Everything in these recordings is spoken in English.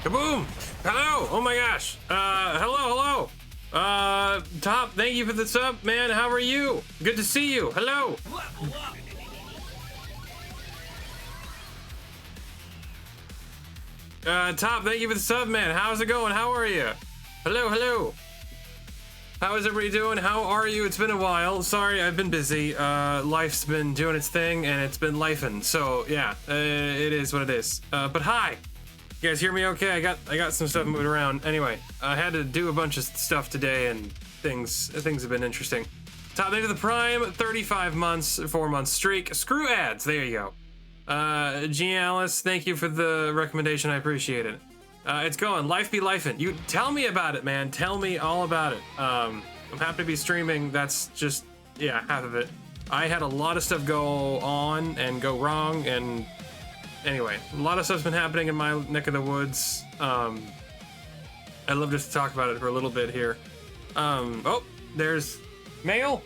Kaboom! Hello! Oh my gosh! Hello! Top, thank you for the sub, man. How are you? Good to see you. Hello! Top, thank you for the sub, man. How's it going? How are you? Hello! How is everybody doing? How are you? It's been a while. Sorry, I've been busy. Life's been doing its thing, and it's been lifing. So yeah, it is what it is. But hi, you guys hear me? Okay, I got some stuff moving around. Anyway, I had to do a bunch of stuff today, and things have been interesting. Top into the prime, 35 months, 4-month streak. Screw ads. There you go. G Alice, thank you for the recommendation. I appreciate it. It's going. Life be lifing. You tell me about it, man. Tell me all about it. I'm happy to be streaming. That's just, yeah, half of it. I had a lot of stuff go on and go wrong, and anyway, a lot of stuff's been happening in my neck of the woods. I'd love just to talk about it for a little bit here. Oh, there's mail.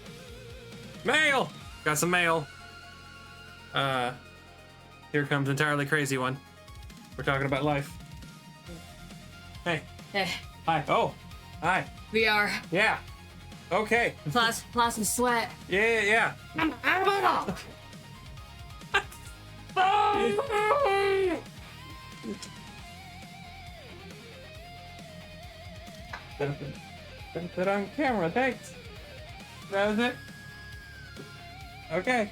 Got some mail. Here comes Entirely Crazy One. We're talking about life. Hey. Hi. Oh. Hi. We are. Yeah. Okay. Plus and sweat. Yeah. Put on camera. Thanks. That was it. Okay.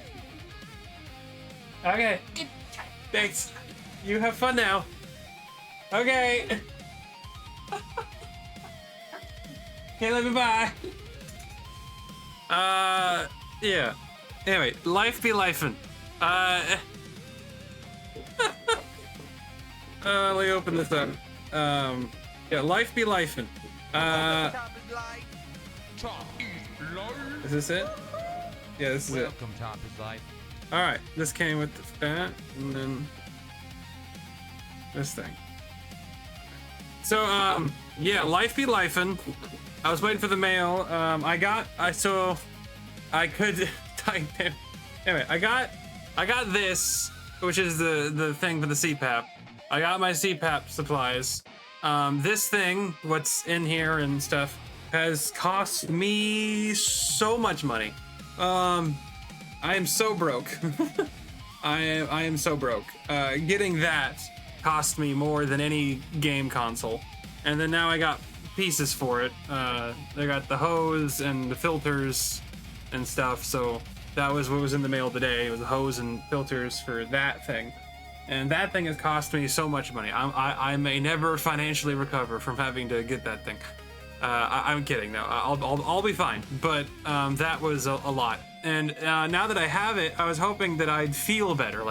Thanks. You have fun now. Okay. Okay, let me bye. Yeah. Anyway, life be lifing. Let me open this up. Yeah, life be lifing. Is this it? Yeah, this is it. Welcome, Top is Life. All right, this came with that, and then this thing. So, yeah, life be lifing. I was waiting for the mail. I got this, which is the thing for the CPAP. I got my CPAP supplies. This thing, what's in here and stuff, has cost me so much money. I am so broke. I am so broke. Getting that cost me more than any game console. And then now I got pieces for it. I got the hose and the filters and stuff. So that was what was in the mail today. It was the hose and filters for that thing. And that thing has cost me so much money. I may never financially recover from having to get that thing. I'm kidding. No, I'll be fine. But that was a lot. And now that I have it, I was hoping that I'd feel better.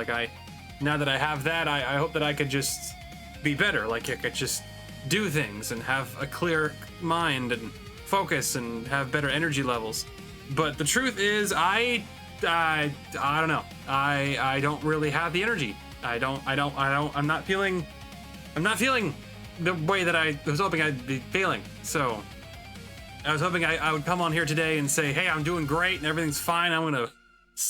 Now that I have that, I hope that I could just be better. Like I could just do things and have a clear mind and focus and have better energy levels. But the truth is, I don't know. I don't really have the energy. I'm not feeling the way that I was hoping I'd be feeling. So I was hoping I would come on here today and say, hey, I'm doing great and everything's fine.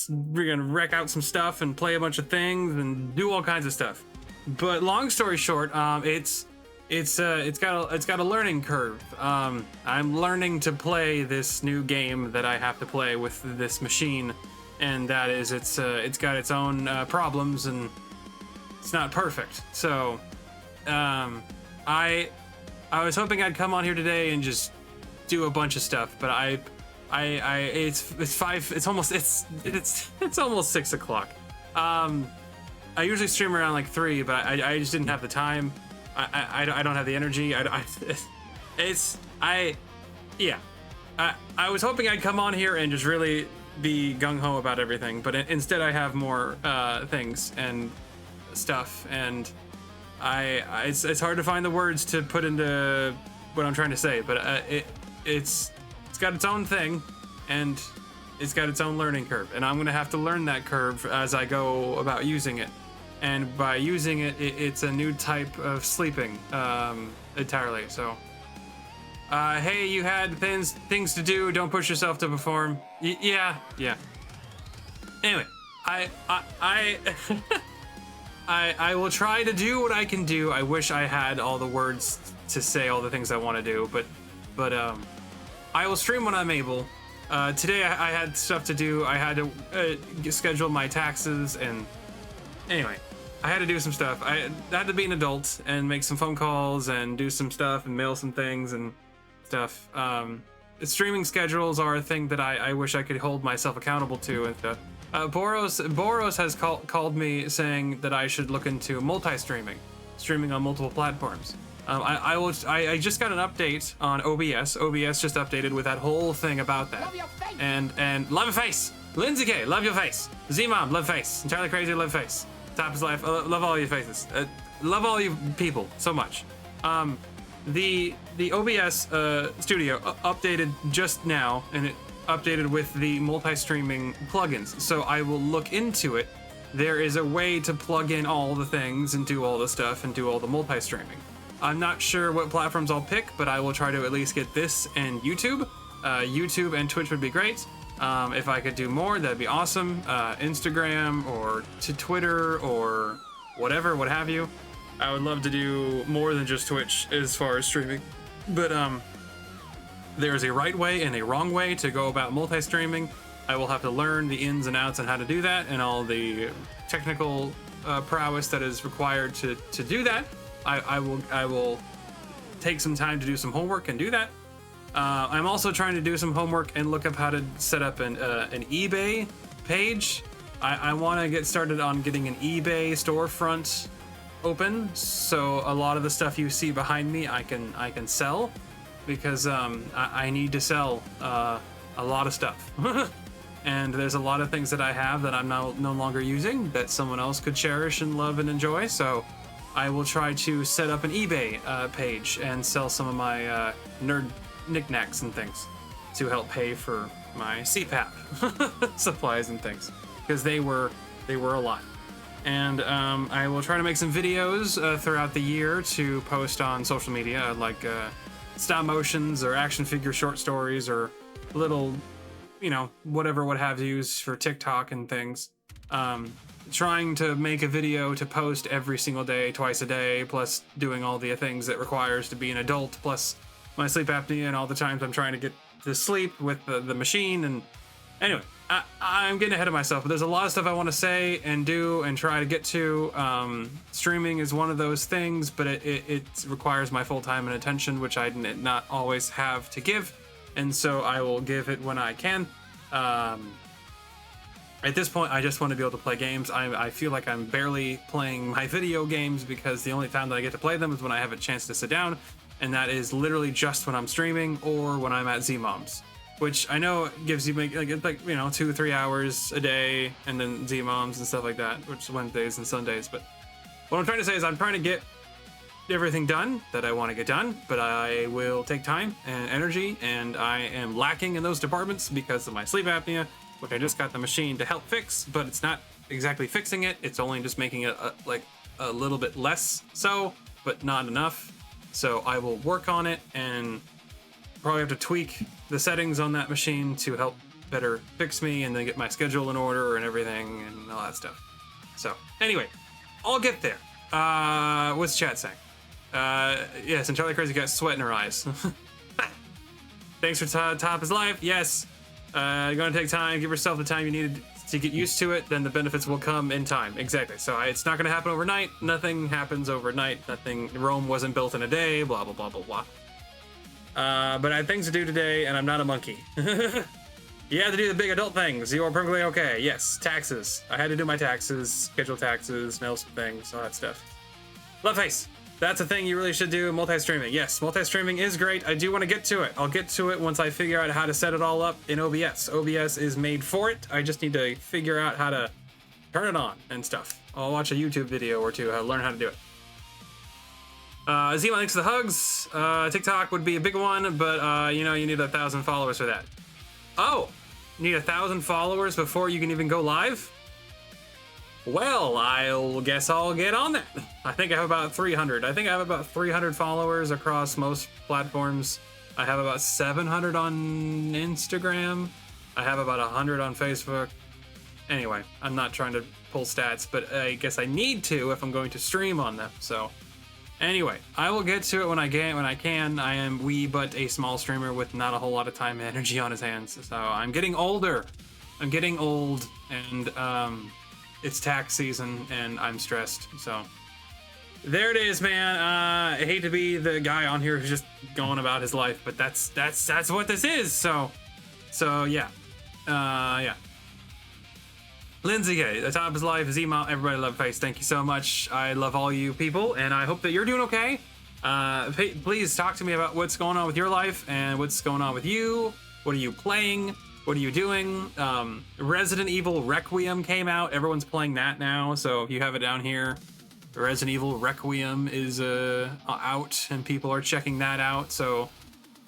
We're gonna wreck out some stuff and play a bunch of things and do all kinds of stuff. But long story short, it's got a learning curve. I'm learning to play this new game that I have to play with this machine, and that is it's got its own problems and it's not perfect. So I was hoping I'd come on here today and just do a bunch of stuff, but it's almost 6 o'clock. I usually stream around like 3, but I just didn't have the time. I don't have the energy. I was hoping I'd come on here and just really be gung-ho about everything, but instead I have more things and stuff, and it's hard to find the words to put into what I'm trying to say, but it's got its own thing, and it's got its own learning curve, and I'm gonna have to learn that curve as I go about using it. And by using it, it's a new type of sleeping entirely. So, hey, you had things to do. Don't push yourself to perform. Yeah. Anyway, I I will try to do what I can do. I wish I had all the words to say all the things I want to do, but I will stream when I'm able. Today I had stuff to do. I had to schedule my taxes, and anyway, I had to do some stuff. I had to be an adult and make some phone calls and do some stuff and mail some things and stuff. Streaming schedules are a thing that I wish I could hold myself accountable to and stuff. Boros has called me saying that I should look into streaming on multiple platforms. I just got an update on OBS. OBS just updated with that whole thing about that. Love your face. And love your face. Lindsay K, love your face. Z-Mom, love face. Entirely crazy, love face. Top is life. Love all your faces. Love all you people so much. The OBS studio updated just now, and it updated with the multi-streaming plugins. So I will look into it. There is a way to plug in all the things and do all the stuff and do all the multi-streaming. I'm not sure what platforms I'll pick, but I will try to at least get this and YouTube. YouTube and Twitch would be great. If I could do more, that'd be awesome. Instagram or to Twitter or whatever, what have you. I would love to do more than just Twitch as far as streaming. But there's a right way and a wrong way to go about multi-streaming. I will have to learn the ins and outs on how to do that and all the technical prowess that is required to do that. I will take some time to do some homework and do that. I'm also trying to do some homework and look up how to set up an eBay page. I want to get started on getting an eBay storefront open, so a lot of the stuff you see behind me I can sell, because I need to sell a lot of stuff. And there's a lot of things that I have that I'm no longer using that someone else could cherish and love and enjoy. So I will try to set up an eBay page and sell some of my nerd knickknacks and things to help pay for my CPAP supplies and things, because they were a lot. And I will try to make some videos throughout the year to post on social media, like stop motions or action figure short stories or little, whatever what have yous for TikTok and things. Trying to make a video to post every single day, twice a day, plus doing all the things it requires to be an adult, plus my sleep apnea and all the times I'm trying to get to sleep with the machine. And anyway, I'm getting ahead of myself, but there's a lot of stuff I want to say and do and try to get to. Streaming is one of those things, but it requires my full time and attention, which I not always have to give, and so I will give it when I can. At this point, I just want to be able to play games. I feel like I'm barely playing my video games, because the only time that I get to play them is when I have a chance to sit down, and that is literally just when I'm streaming or when I'm at Z-Mom's, which I know gives you like 2-3 hours a day, and then Z-Mom's and stuff like that, which is Wednesdays and Sundays. But what I'm trying to say is I'm trying to get everything done that I want to get done, but I will take time and energy, and I am lacking in those departments because of my sleep apnea, which I just got the machine to help fix, but it's not exactly fixing it. It's only just making it a little bit less so, but not enough. So I will work on it and probably have to tweak the settings on that machine to help better fix me, and then get my schedule in order and everything and all that stuff. So anyway, I'll get there. What's chat saying? Yes, and Charlie Crazy got sweat in her eyes. Thanks for top is life. Yes. You're gonna take time, give yourself the time you needed to get used to it, then the benefits will come in time. Exactly. So it's not gonna happen overnight. Nothing happens overnight. Rome wasn't built in a day, blah, blah, blah, blah, blah. But I had things to do today, and I'm not a monkey. You have to do the big adult things. You are perfectly okay. Yes, taxes. I had to do my taxes, schedule taxes, mail some things, all that stuff. Love face. That's a thing you really should do, multi-streaming. Yes, multi-streaming is great. I do want to get to it. I'll get to it once I figure out how to set it all up in OBS. OBS is made for it. I just need to figure out how to turn it on and stuff. I'll watch a YouTube video or two, learn how to do it. Zima, thanks for the hugs. TikTok would be a big one, but you need 1,000 followers for that. Oh, you need 1,000 followers before you can even go live? Well, I'll guess I'll get on that. I think I have about 300. I think I have about 300 followers across most platforms. I have about 700 on Instagram. I have about 100 on Facebook. Anyway, I'm not trying to pull stats, but I guess I need to if I'm going to stream on them. So anyway, I will get to it when I can. I am but a small streamer with not a whole lot of time and energy on his hands. So I'm getting older. I'm getting old, and it's tax season, and I'm stressed. So there it is, man. I hate to be the guy on here who's just going about his life, but that's what this is. So yeah, yeah. Lindsay K, the top of his life is email. Everybody love face. Thank you so much. I love all you people, and I hope that you're doing okay. Please talk to me about what's going on with your life and what's going on with you. What are you playing? What are you doing? Resident Evil Requiem came out. Everyone's playing that now, so if you have it down here, Resident Evil Requiem is out, and people are checking that out. So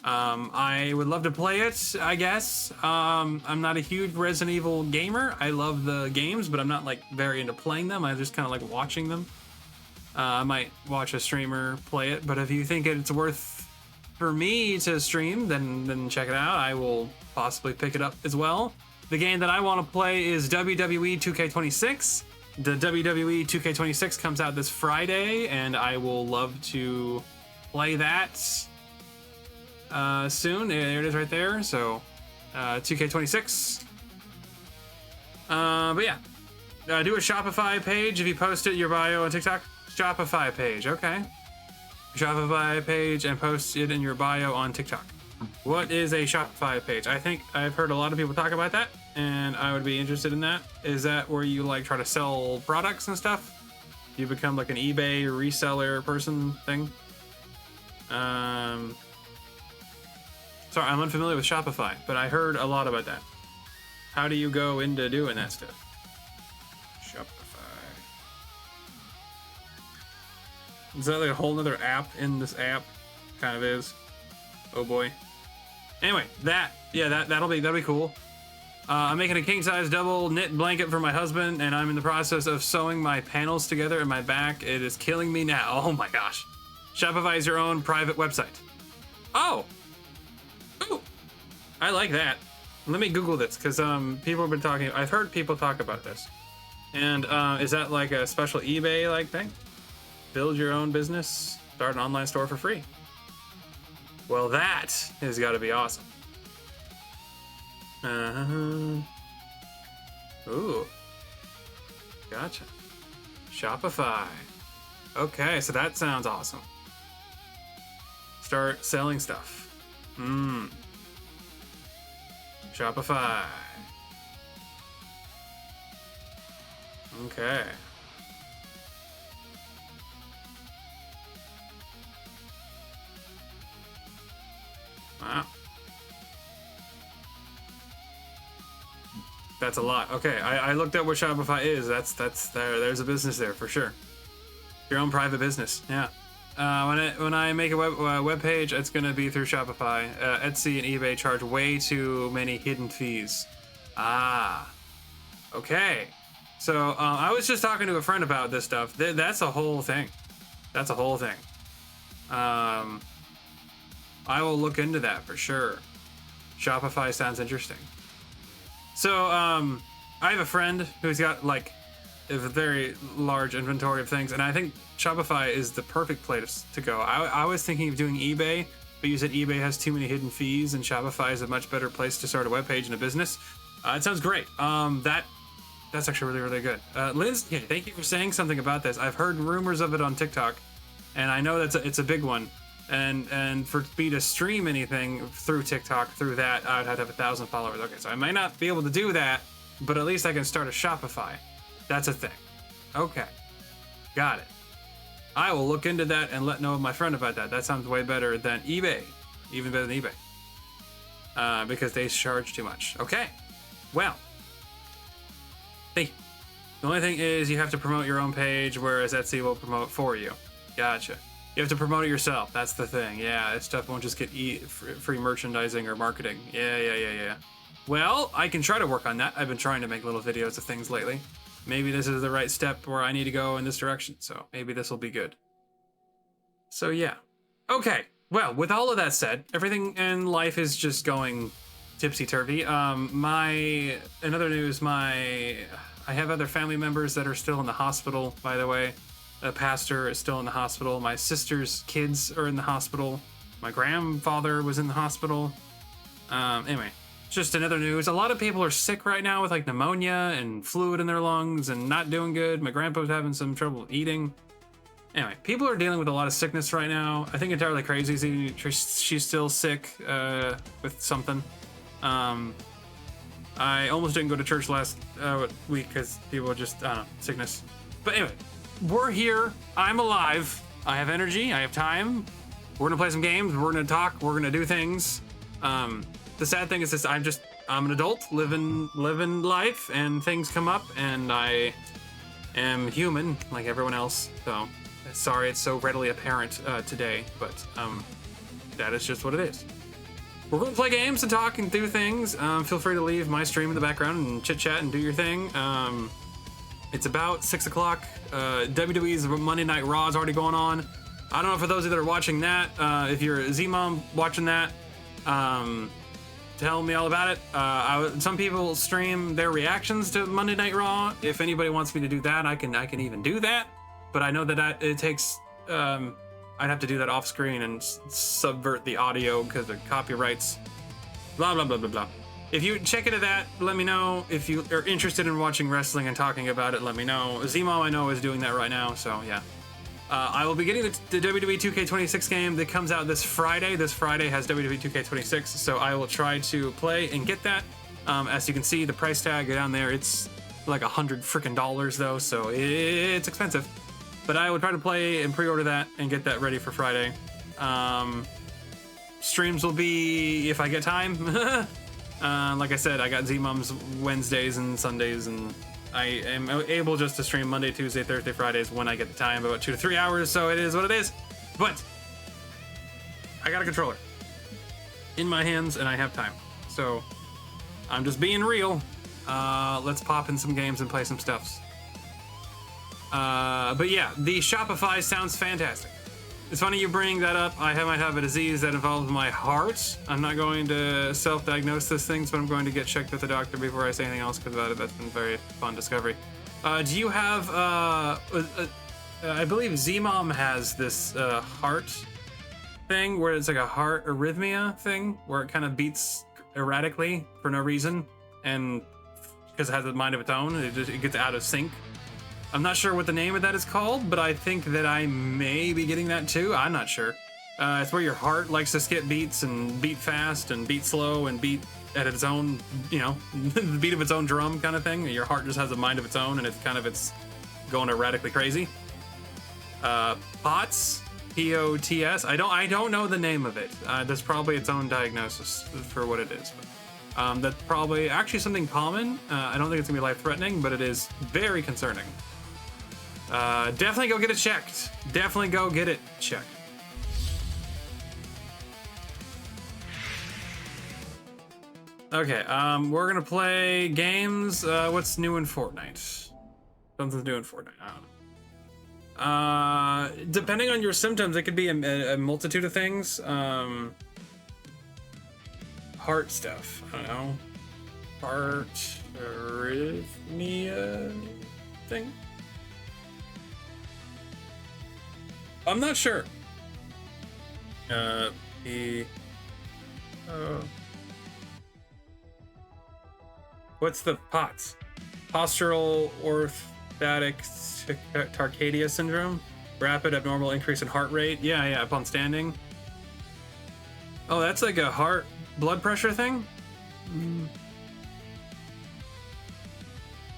I would love to play it, I guess. I'm not a huge Resident Evil gamer. I love the games, but I'm not like very into playing them. I just kind of like watching them. I might watch a streamer play it, but if you think it's worth for me to stream, then check it out. I will possibly pick it up as well. The game that I want to play is WWE 2K26. The WWE 2K26 comes out this Friday, and I will love to play that soon. There it is right there. So 2K26. But yeah, do a Shopify page if you post it in your bio on TikTok. Shopify page, okay. Shopify page and post it in your bio on TikTok. What is a Shopify page? I think I've heard a lot of people talk about that, and I would be interested in that. Is that where you like try to sell products and stuff? You become like an eBay reseller person thing? Sorry, I'm unfamiliar with Shopify, but I heard a lot about that. How do you go into doing that stuff? Shopify. Is that like a whole nother app in this app? Kind of is. Oh boy. Anyway, that'll be cool. I'm making a king-size double knit blanket for my husband, and I'm in the process of sewing my panels together in my back. It is killing me now. Oh my gosh. Shopify is your own private website. Oh. Ooh. I like that. Let me Google this, because people have been talking. I've heard people talk about this. And is that like a special eBay like thing? Build your own business, start an online store for free. Well, that has got to be awesome. Ooh. Gotcha. Shopify. Okay, so that sounds awesome. Start selling stuff. Shopify. Okay. Wow. That's a lot. Okay, I looked at what Shopify is. There's a business there for sure. Your own private business. Yeah. When I make a web page, it's gonna be through Shopify. Etsy and eBay charge way too many hidden fees. Ah. Okay. So I was just talking to a friend about this stuff. That's a whole thing. That's a whole thing. I will look into that for sure. Shopify sounds interesting. So, I have a friend who's got like a very large inventory of things, and I think Shopify is the perfect place to go. I was thinking of doing eBay, but you said eBay has too many hidden fees, and Shopify is a much better place to start a web page and a business. It sounds great. That's actually really, really good. Liz, yeah, thank you for saying something about this. I've heard rumors of it on TikTok, and I know it's a big one. And for me to stream anything through TikTok, through that, I would have to have 1,000 followers. Okay, so I might not be able to do that, but at least I can start a Shopify. That's a thing. Okay, got it. I will look into that and let know my friend about that. That sounds way better than eBay, even better than eBay, because they charge too much. Okay, well, thank you. The only thing is you have to promote your own page, whereas Etsy will promote for you. Gotcha. You have to promote it yourself. That's the thing. Yeah, this stuff won't just get free merchandising or marketing. Yeah. Well, I can try to work on that. I've been trying to make little videos of things lately. Maybe this is the right step where I need to go in this direction. So maybe this will be good. So yeah. Okay. Well, with all of that said, everything in life is just going tipsy-turvy. In other news, my I have other family members that are still in the hospital, by the way. A pastor is still in the hospital. My sister's kids are in the hospital. My grandfather was in the hospital. Anyway, just another news. A lot of people are sick right now with like pneumonia and fluid in their lungs and not doing good. My grandpa's having some trouble eating. Anyway, people are dealing with a lot of sickness right now. I think Entirely Crazy, she's still sick with something. I almost didn't go to church last week because people were just, I don't know, sickness. But anyway, we're here. I'm alive. I have energy. I have time. We're gonna play some games. We're gonna talk. We're gonna do things. The sad thing is this: I'm an adult living life, and things come up, and I am human like everyone else. So sorry it's so readily apparent today, but that is just what it is. We're gonna play games and talk and do things. Feel free to leave my stream in the background and chit chat and do your thing. It's about 6 o'clock. WWE's Monday Night Raw is already going on. I don't know for those of you that are watching that. If you're a Z-Mom watching that, tell me all about it. Some people stream their reactions to Monday Night Raw. If anybody wants me to do that, I can even do that. But I know that it takes. I'd have to do that off screen and subvert the audio because of copyrights. Blah blah blah blah blah. If you check into that, let me know. If you are interested in watching wrestling and talking about it, let me know. Z-Mom I know is doing that right now, so yeah. I will be getting the WWE 2K26 game that comes out this Friday. This Friday has WWE 2K26, so I will try to play and get that. As you can see, the price tag down there, it's like $100 freaking though, so it's expensive. But I will try to play and pre-order that and get that ready for Friday. Streams will be if I get time. Like I said, I got Z-Mom's Wednesdays and Sundays, and I am able just to stream Monday, Tuesday, Thursday, Fridays when I get the time, about 2 to 3 hours, so it is what it is. But I got a controller in my hands and I have time, so I'm just being real. Let's pop in some games and play some stuffs. But yeah, the Shopify sounds fantastic. It's funny you bring that up. I might have a disease that involves my heart. I'm not going to self-diagnose this thing, but I'm going to get checked with the doctor before I say anything else because that's been a very fun discovery. Do you have, I believe Z-Mom has this heart thing where it's like a heart arrhythmia thing where it kind of beats erratically for no reason, and because it has a mind of its own, it gets out of sync. I'm not sure what the name of that is called, but I think that I may be getting that too. I'm not sure. It's where your heart likes to skip beats and beat fast and beat slow and beat at its own, you know, the beat of its own drum kind of thing. Your heart just has a mind of its own and it's going erratically crazy. POTS, P-O-T-S. I don't know the name of it. There's probably its own diagnosis for what it is. But, that's probably actually something common. I don't think it's gonna be life-threatening, but it is very concerning. Definitely go get it checked. Definitely go get it checked. Okay, we're gonna play games. What's new in Fortnite? Something's new in Fortnite. I don't know. Depending on your symptoms, it could be a multitude of things. Heart stuff. I don't know. Heart arrhythmia thing. I'm not sure. What's the POTS? Postural orthostatic tachycardia syndrome? Rapid abnormal increase in heart rate? Yeah, upon standing. Oh, that's like a heart blood pressure thing?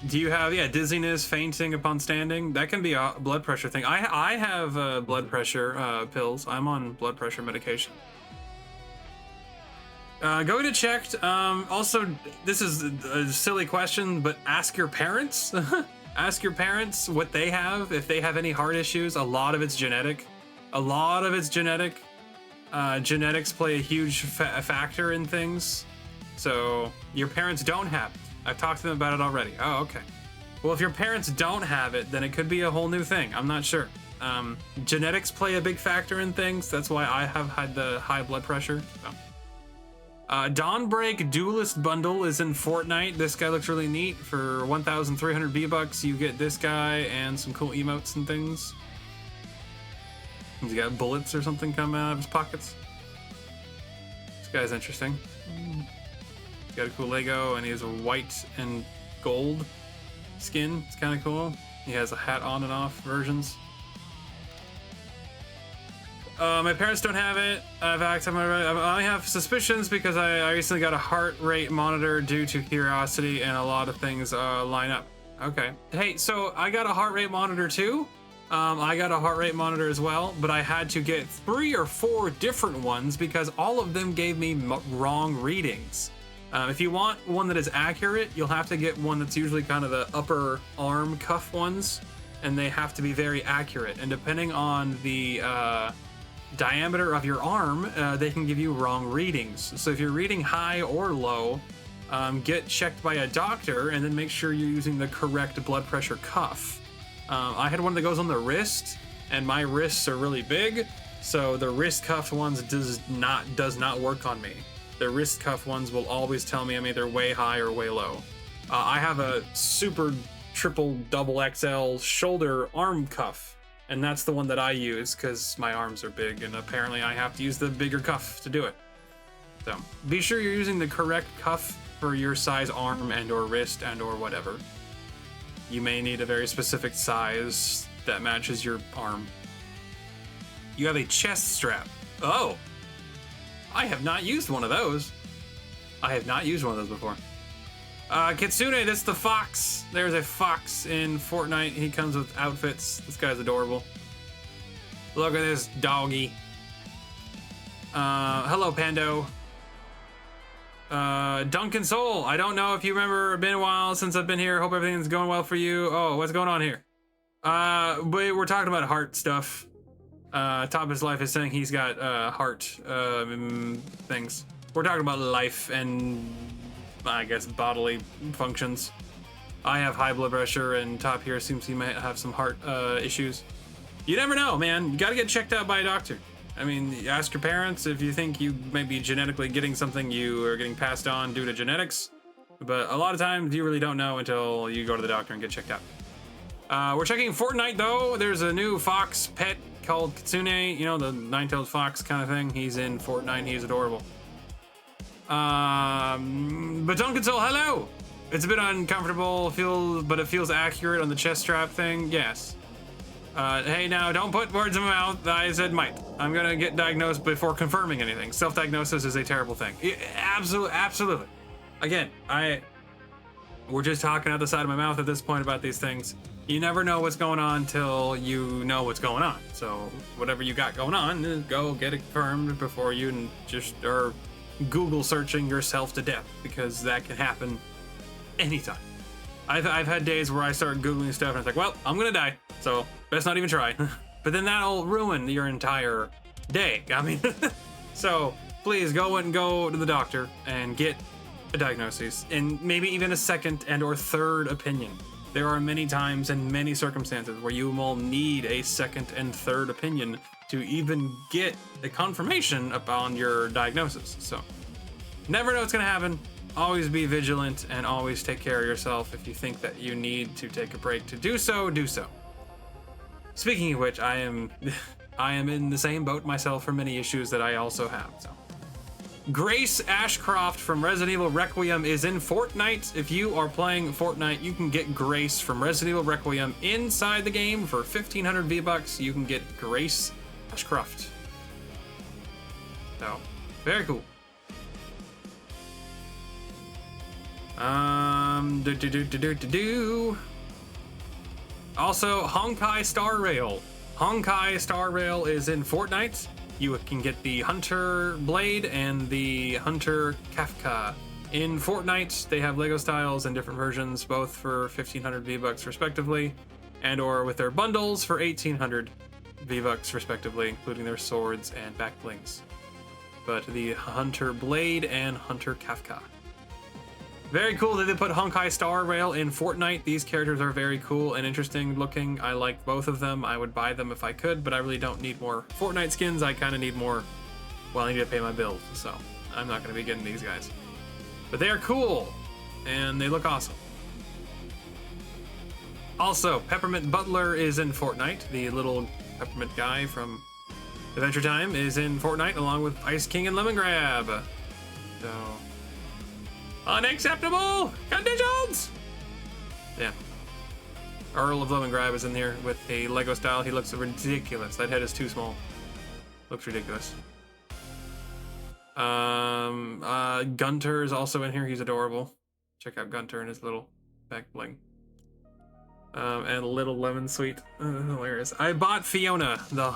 Do you have, dizziness, fainting upon standing? That can be a blood pressure thing. I have blood pressure pills. I'm on blood pressure medication. Go get it checked. Also, this is a silly question, but ask your parents. Ask your parents what they have, if they have any heart issues. A lot of it's genetic. Genetics play a huge factor in things. So your parents don't have it. I've talked to them about it already. Oh, okay. Well, if your parents don't have it, then it could be a whole new thing. I'm not sure. Genetics play a big factor in things. That's why I have had the high blood pressure. So. Dawnbreak Duelist Bundle is in Fortnite. This guy looks really neat. For 1,300 V-Bucks, you get this guy and some cool emotes and things. He's got bullets or something coming out of his pockets. This guy's interesting. He's got a cool Lego, and he has a white and gold skin. It's kind of cool. He has a hat on and off versions. My parents don't have it. I only have suspicions because I recently got a heart rate monitor due to curiosity, and a lot of things line up. Okay. Hey, so I got a heart rate monitor too. I got a heart rate monitor as well, but I had to get 3 or 4 different ones because all of them gave me wrong readings. If you want one that is accurate, you'll have to get one that's usually kind of the upper arm cuff ones, and they have to be very accurate. And depending on the diameter of your arm, they can give you wrong readings. So if you're reading high or low, get checked by a doctor and then make sure you're using the correct blood pressure cuff. I had one that goes on the wrist, and my wrists are really big, so the wrist cuffed ones does not work on me. The wrist cuff ones will always tell me I'm either way high or way low. I have a super triple double XL shoulder arm cuff, and that's the one that I use because my arms are big, and apparently I have to use the bigger cuff to do it. So be sure you're using the correct cuff for your size arm and or wrist and or whatever. You may need a very specific size that matches your arm. You have a chest strap. Oh, I have not used one of those. I have not used one of those before. Kitsune, that's the fox. There's a fox in Fortnite. He comes with outfits. This guy's adorable. Look at this doggy. Hello, Pando. Duncan Soul, I don't know if you remember, it's been a while since I've been here. Hope everything's going well for you. Oh, what's going on here? We're talking about heart stuff. Top of his life is saying he's got heart things. We're talking about life and I guess bodily functions. I have high blood pressure, and Top here seems he might have some heart issues. You never know, man. You gotta get checked out by a doctor. I mean, ask your parents if you think you may be genetically getting something you are getting passed on due to genetics. But a lot of times you really don't know until you go to the doctor and get checked out. We're checking Fortnite though. There's a new fox pet called Kitsune, you know, the nine-tailed fox kind of thing. He's in Fortnite, he's adorable. But Duncan Soul, hello! It's a bit uncomfortable, but it feels accurate on the chest strap thing, yes. Hey, now, don't put words in my mouth. I said might. I'm gonna get diagnosed before confirming anything. Self-diagnosis is a terrible thing. Absolutely. Again, we're just talking out the side of my mouth at this point about these things. You never know what's going on till you know what's going on. So whatever you got going on, go get it confirmed before you just are Google searching yourself to death, because that can happen anytime. I've had days where I start Googling stuff and it's like, well, I'm gonna die, so best not even try. But then that'll ruin your entire day. I mean, so please go to the doctor and get a diagnosis, and maybe even a second and or third opinion. There are many times and many circumstances where you will need a second and third opinion to even get a confirmation upon your diagnosis. So never know what's gonna happen. Always be vigilant and always take care of yourself. If you think that you need to take a break to do so, do so. Speaking of which, I am in the same boat myself for many issues that I also have. So, Grace Ashcroft from Resident Evil Requiem is in Fortnite. If you are playing Fortnite, you can get Grace from Resident Evil Requiem inside the game for 1,500 V-Bucks. You can get Grace Ashcroft. So, very cool. Also, Honkai Star Rail. Honkai Star Rail is in Fortnite. You can get the Hunter Blade and the Hunter Kafka. In Fortnite, they have Lego styles and different versions, both for 1,500 V-Bucks respectively, and or with their bundles for 1,800 V-Bucks respectively, including their swords and back blings. But the Hunter Blade and Hunter Kafka. Very cool that they put Honkai Star Rail in Fortnite. These characters are very cool and interesting looking. I like both of them. I would buy them if I could, but I really don't need more Fortnite skins. I kind of need more, well, I need to pay my bills, so I'm not going to be getting these guys. But they are cool, and they look awesome. Also, Peppermint Butler is in Fortnite. The little peppermint guy from Adventure Time is in Fortnite, along with Ice King and Lemongrab. So, unacceptable conditions! Yeah. Earl of Lemongrab is in here with a Lego style. He looks ridiculous. That head is too small. Looks ridiculous. Gunter is also in here. He's adorable. Check out Gunter and his little back bling. And Little Lemon Sweet. Hilarious. I bought Fiona the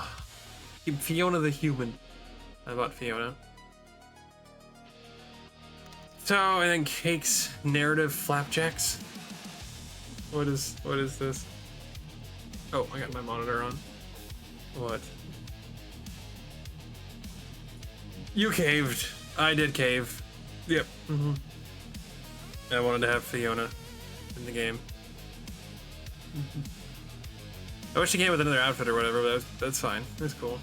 human. I bought Fiona. So, and then Cake's narrative flapjacks. What is this? Oh, I got my monitor on. What? You caved. I did cave. Yep. I wanted to have Fiona in the game. I wish she came with another outfit or whatever, but that's fine. That's cool.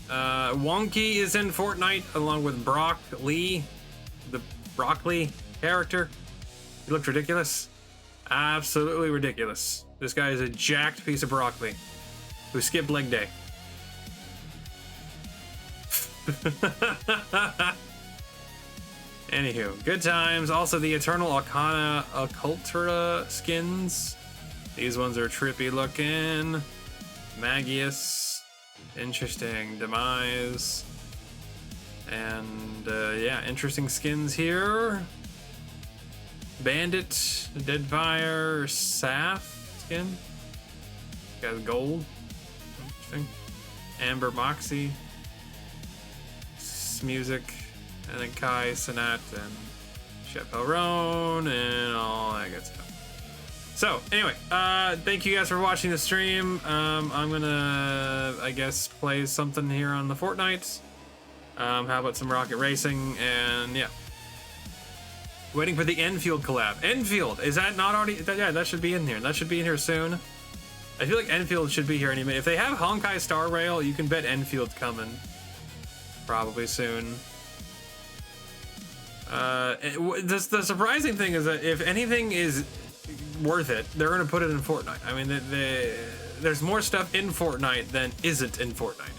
Wonky is in Fortnite along with Brock Lee, the broccoli character. He looked ridiculous. Absolutely ridiculous. This guy is a jacked piece of broccoli who skipped leg day. Anywho, good times. Also, the Eternal Arcana Occultura skins. These ones are trippy looking. Magius. Interesting. Demise. And, yeah, interesting skins here. Bandit. Deadfire. Saf skin. Got gold. Interesting. Amber Moxie. Music. And then Kai, Sinat, and Chaperone, and all that good stuff. So, anyway, thank you guys for watching the stream. I'm gonna, I guess, play something here on the Fortnite. How about some Rocket Racing, and yeah. Waiting for the Enfield collab. Enfield, is that not already? Yeah, that should be in here. That should be in here soon. I feel like Enfield should be here any minute. If they have Honkai Star Rail, you can bet Enfield's coming. Probably soon. The surprising thing is that if anything is worth it, they're going to put it in Fortnite. I mean, there's more stuff in Fortnite than isn't in Fortnite.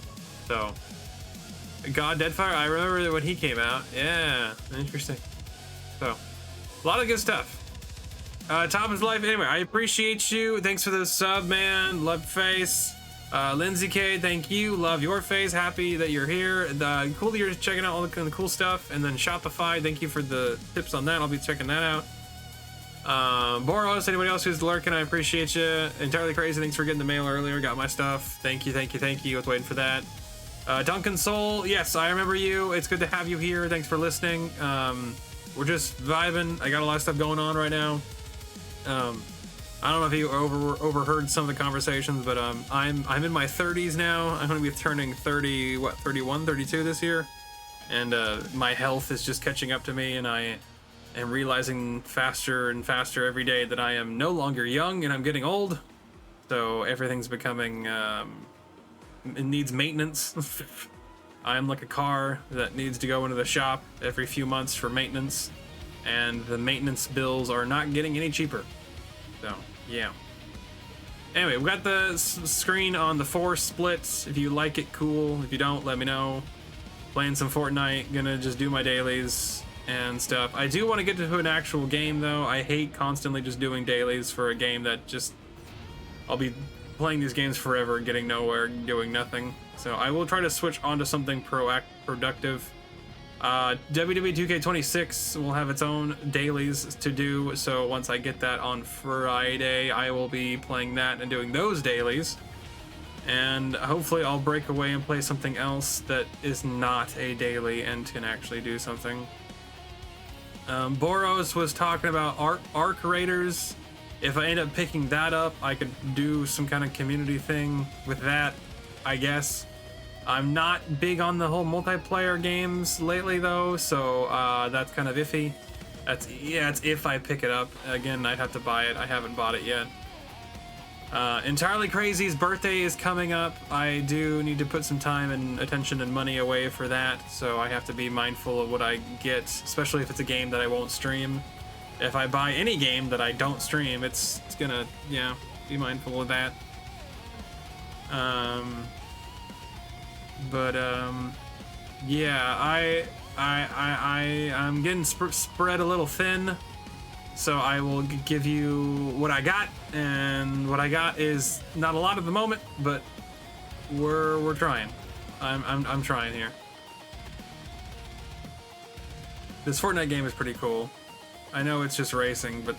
So, God, Deadfire, I remember when he came out. Yeah, interesting. So, a lot of good stuff. Top is life. Anyway, I appreciate you. Thanks for the sub, man. Love face. Lindsay K, thank you. Love your face. Happy that you're here. Cool that you're checking out all the cool stuff. And then Shopify, thank you for the tips on that. I'll be checking that out. Boros, anybody else who's lurking, I appreciate you. Entirely Crazy, thanks for getting the mail earlier. Got my stuff. Thank you, thank you, thank you. I was waiting for that. Duncan Soul, yes, I remember you. It's good to have you here. Thanks for listening. We're just vibing. I got a lot of stuff going on right now. I don't know if you overheard some of the conversations, but I'm in my 30s now. I'm going to be turning 31, 32 this year, and my health is just catching up to me, and I am realizing faster and faster every day that I am no longer young and I'm getting old. So everything's becoming it needs maintenance. I am like a car that needs to go into the shop every few months for maintenance, and the maintenance bills are not getting any cheaper. So, yeah. Anyway, we got the screen on the Force splits. If you like it, cool. If you don't, let me know. Playing some Fortnite, gonna just do my dailies and stuff. I do want to get to an actual game, though. I hate constantly just doing dailies for a game that just... I'll be playing these games forever, getting nowhere, doing nothing. So I will try to switch onto something productive. WWE 2K26 will have its own dailies to do, so once I get that on Friday, I will be playing that and doing those dailies. And hopefully I'll break away and play something else that is not a daily and can actually do something. Boros was talking about Arc Raiders. If I end up picking that up, I could do some kind of community thing with that, I guess. I'm not big on the whole multiplayer games lately, though, so that's kind of iffy. It's if I pick it up. Again, I'd have to buy it. I haven't bought it yet. Entirely Crazy's birthday is coming up. I do need to put some time and attention and money away for that, so I have to be mindful of what I get, especially if it's a game that I won't stream. If I buy any game that I don't stream, it's gonna, yeah, be mindful of that. Yeah, I'm getting spread a little thin. So I will give you what I got, and what I got is not a lot at the moment, but we're trying. I'm trying here. This Fortnite game is pretty cool. I know it's just racing, but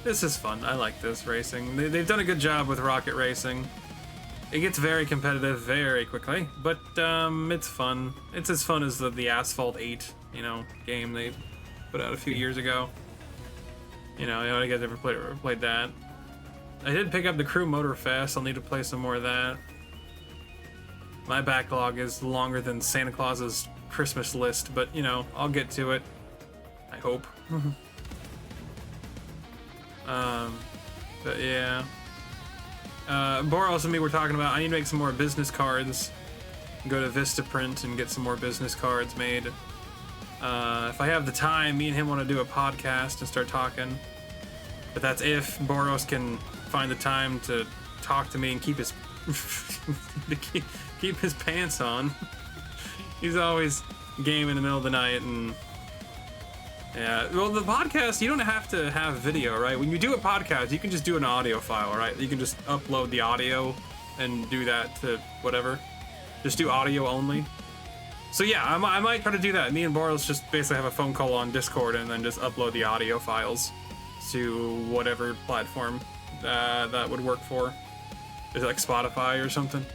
this is fun. I like this racing. They've done a good job with Rocket Racing. It gets very competitive very quickly, but it's fun. It's as fun as the Asphalt 8, game they put out a few years ago. You guys ever played that? I did pick up the Crew Motorfest. I'll need to play some more of that. My backlog is longer than Santa Claus's Christmas list, but I'll get to it. I hope. But yeah. Boros and me were talking about I need to make some more business cards. Go to Vistaprint and get some more business cards made. If I have the time, me and him want to do a podcast and start talking. But that's if Boros can find the time to talk to me and keep his keep his pants on. He's always game in the middle of the night, and yeah. Well, the podcast, you don't have to have video, right? When you do a podcast, you can just do an audio file, right? You can just upload the audio and do that to whatever. Just do audio only. So yeah, I might try to do that. Me and Boros just basically have a phone call on Discord and then just upload the audio files to whatever platform that would work for. Is it like Spotify or something?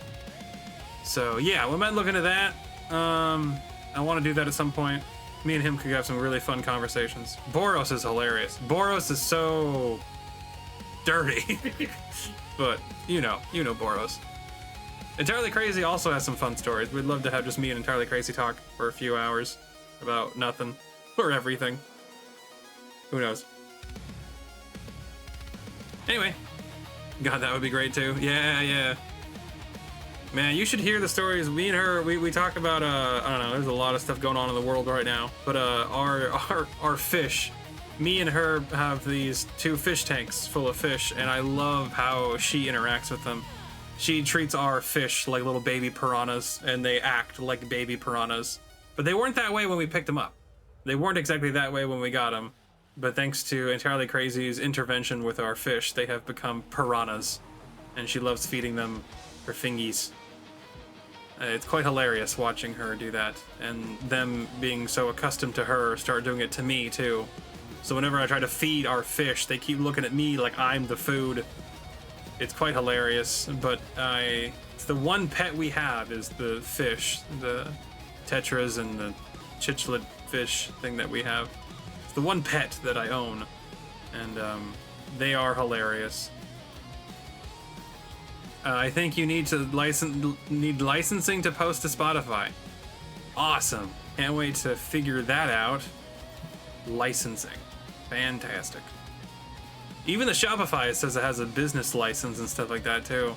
So yeah, we might look into that. I want to do that at some point. Me and him could have some really fun conversations. Boros is hilarious. Boros is so dirty. But you know Boros. Entirely Crazy also has some fun stories. We'd love to have just me and Entirely Crazy talk for a few hours about nothing or everything. Who knows? Anyway, God, that would be great too. Yeah. Man, you should hear the stories. Me and her, we talk about I don't know. There's a lot of stuff going on in the world right now. But our fish. Me and her have these 2 fish tanks full of fish, and I love how she interacts with them. She treats our fish like little baby piranhas, and they act like baby piranhas. But they weren't that way when we picked them up. They weren't exactly that way when we got them. But thanks to Entirely Crazy's intervention with our fish, they have become piranhas. And she loves feeding them her fingies. It's quite hilarious watching her do that. And them being so accustomed to her start doing it to me, too. So whenever I try to feed our fish, they keep looking at me like I'm the food. It's quite hilarious, but it's the one pet we have is the fish, the tetras and the chiclet fish thing that we have. It's the one pet that I own, and they are hilarious. I think you need licensing to post to Spotify. Awesome! Can't wait to figure that out. Licensing, fantastic. Even the Shopify, it says it has a business license and stuff like that too.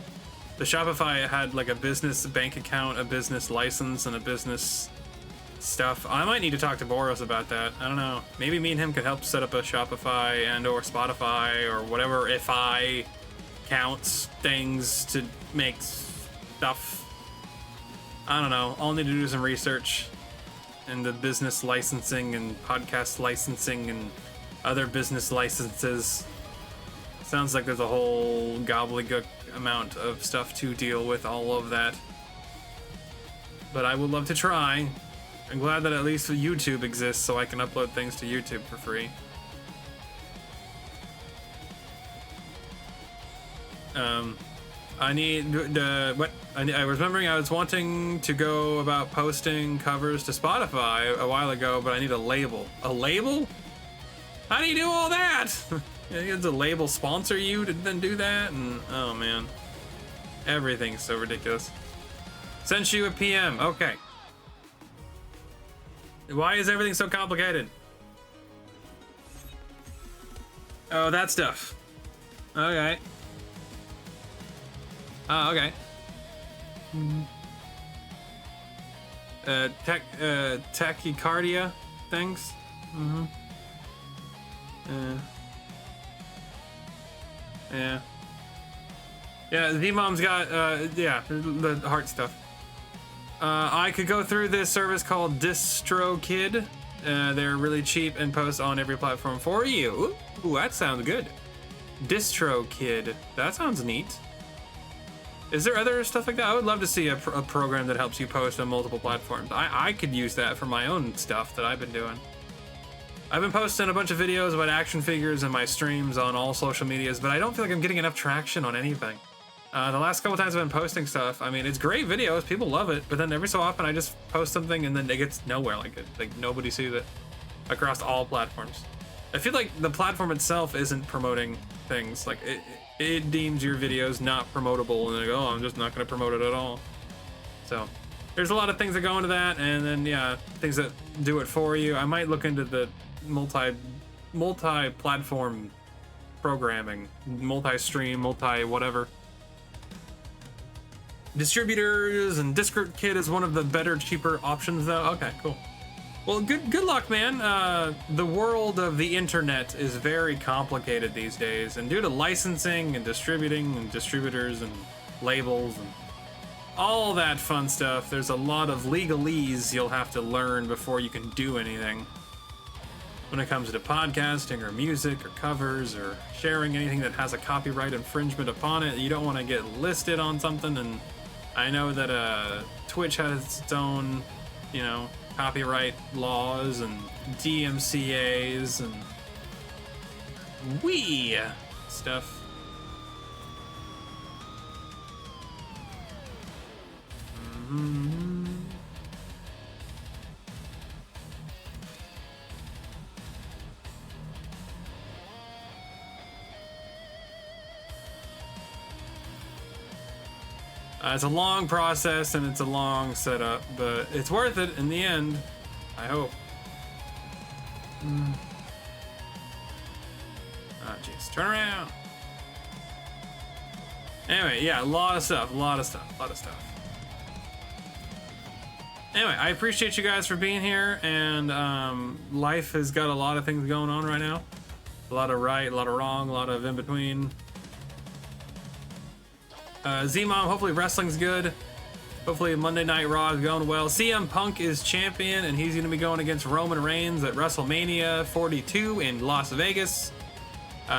The Shopify had like a business bank account, a business license, and a business stuff. I might need to talk to Boros about that. I don't know. Maybe me and him could help set up a Shopify and or Spotify or whatever if I counts things to make stuff. I don't know. I'll need to do some research in the business licensing and podcast licensing and other business licenses. Sounds like there's a whole gobbledygook amount of stuff to deal with all of that. But I would love to try. I'm glad that at least YouTube exists so I can upload things to YouTube for free. I need what? I was remembering I was wanting to go about posting covers to Spotify a while ago, but I need a label. A label? How do you do all that? You have to label sponsor you to then do that, and oh man, everything's so ridiculous. Sent you a PM. Okay. Why is everything so complicated? Oh, that stuff. Okay. Oh, okay. Tachycardia things. Yeah. Yeah, V-Mom's got, yeah, the heart stuff. I could go through this service called DistroKid. They're really cheap and post on every platform for you. Ooh, that sounds good. DistroKid. That sounds neat. Is there other stuff like that? I would love to see a program that helps you post on multiple platforms. I could use that for my own stuff that I've been doing. I've been posting a bunch of videos about action figures and my streams on all social medias, but I don't feel like I'm getting enough traction on anything. The last couple times I've been posting stuff, I mean, it's great videos, people love it, but then every so often I just post something and then it gets nowhere, like nobody sees it across all platforms. I feel like the platform itself isn't promoting things, like it deems your videos not promotable, and they go, oh, I'm just not going to promote it at all. So there's a lot of things that go into that, and then yeah, things that do it for you. I might look into the multi-platform programming, multi-stream, multi-whatever. Distributors and DistroKid is one of the better, cheaper options though. Okay, cool. Well, good luck, man. The world of the internet is very complicated these days, and due to licensing and distributing and distributors and labels and all that fun stuff, there's a lot of legalese you'll have to learn before you can do anything. When it comes to podcasting or music or covers or sharing anything that has a copyright infringement upon it, you don't want to get listed on something. And I know that Twitch has its own, you know, copyright laws and DMCAs and stuff. It's a long process and it's a long setup, but it's worth it in the end, I hope. Oh, jeez. Turn around. Anyway, yeah, a lot of stuff. Anyway, I appreciate you guys for being here, and life has got a lot of things going on right now. A lot of right, a lot of wrong, a lot of in between. Z-Mom, hopefully wrestling's good. Hopefully Monday Night Raw is going well. CM Punk is champion, and he's going to be going against Roman Reigns at WrestleMania 42 in Las Vegas.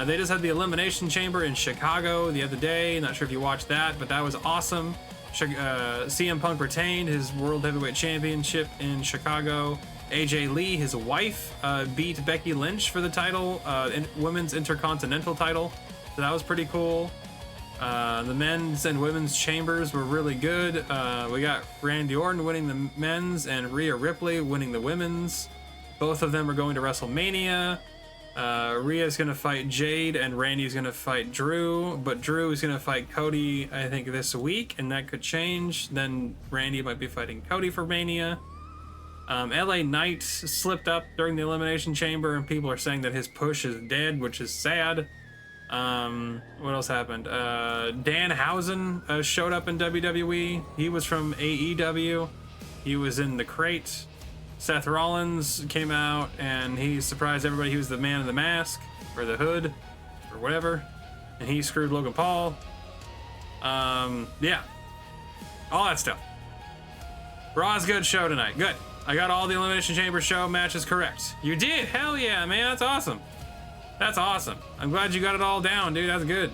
They just had the Elimination Chamber in Chicago the other day. Not sure if you watched that, but that was awesome. CM Punk retained his World Heavyweight Championship in Chicago. AJ Lee, his wife, beat Becky Lynch for the title, Women's Intercontinental title. So that was pretty cool. The men's and women's chambers were really good. We got Randy Orton winning the men's and Rhea Ripley winning the women's. Both of them are going to WrestleMania. Rhea's gonna fight Jade and Randy's gonna fight Drew, but Drew is gonna fight Cody, I think, this week, and that could change. Then Randy might be fighting Cody for Mania. LA Knight slipped up during the Elimination Chamber, and people are saying that his push is dead, which is sad. What else happened? Danhausen showed up in WWE. He was from AEW. He was in the crate. Seth Rollins came out and he surprised everybody he was the man in the mask or the hood or whatever, and he screwed Logan Paul. Yeah, all that stuff. Raw's good show tonight. Good. I got all the Elimination Chamber show matches correct. You did? Hell yeah, man. That's awesome. That's awesome. I'm glad you got it all down, dude. That's good.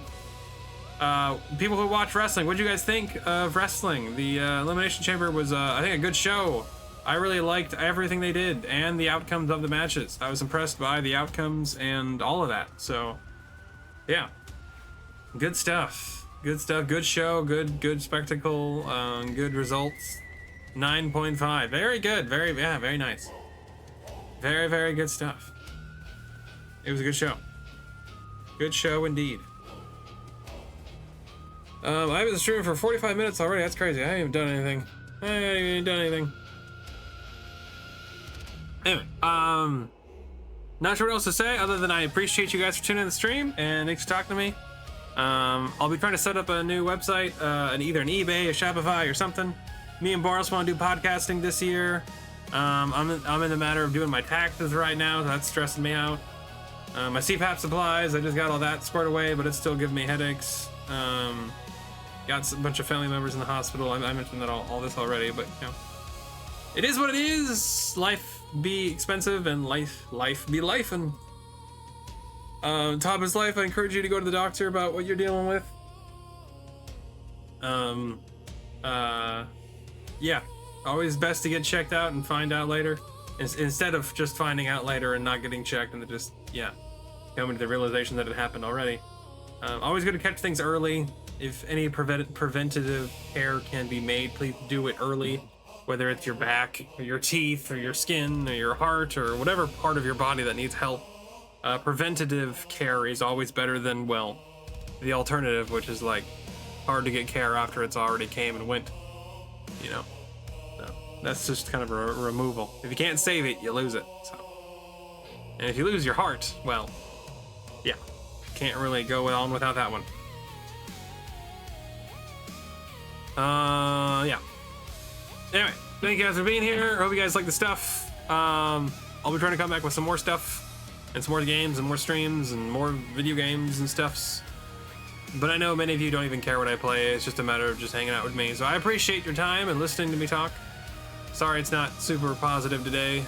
People who watch wrestling, what do you guys think of wrestling? The Elimination Chamber was, I think, a good show. I really liked everything they did and the outcomes of the matches. I was impressed by the outcomes and all of that. So, yeah, good stuff. Good stuff. Good show. Good spectacle. Good results. 9.5. Very good. Very nice. Very good stuff. It was a good show. Good show indeed. I've been streaming for 45 minutes already. That's crazy. I haven't even done anything. Anyway, not sure what else to say other than I appreciate you guys for tuning in the stream and thanks for talking to me. I'll be trying to set up a new website, either an eBay, a Shopify, or something. Me and Boris want to do podcasting this year. I'm in the matter of doing my taxes right now, so that's stressing me out. My CPAP supplies, I just got all that squared away, but it's still giving me headaches. Got a bunch of family members in the hospital. I mentioned that all this already, but you know, it is what it is. Life be expensive and life be life. And top is life. I encourage you to go to the doctor about what you're dealing with. Yeah, always best to get checked out and find out later, instead of just finding out later and not getting checked and just coming to the realization that it happened already. Always good to catch things early. If any preventative care can be made, please do it early. Whether it's your back, or your teeth, or your skin, or your heart, or whatever part of your body that needs help. Preventative care is always better than, well, the alternative, which is like hard to get care after it's already came and went. You know, so that's just kind of a removal. If you can't save it, you lose it. So, and if you lose your heart, well, yeah, can't really go on without that one. Yeah. Anyway, thank you guys for being here. I hope you guys like the stuff. I'll be trying to come back with some more stuff and some more games and more streams and more video games and stuffs. But I know many of you don't even care what I play. It's just a matter of just hanging out with me. So I appreciate your time and listening to me talk. Sorry it's not super positive today.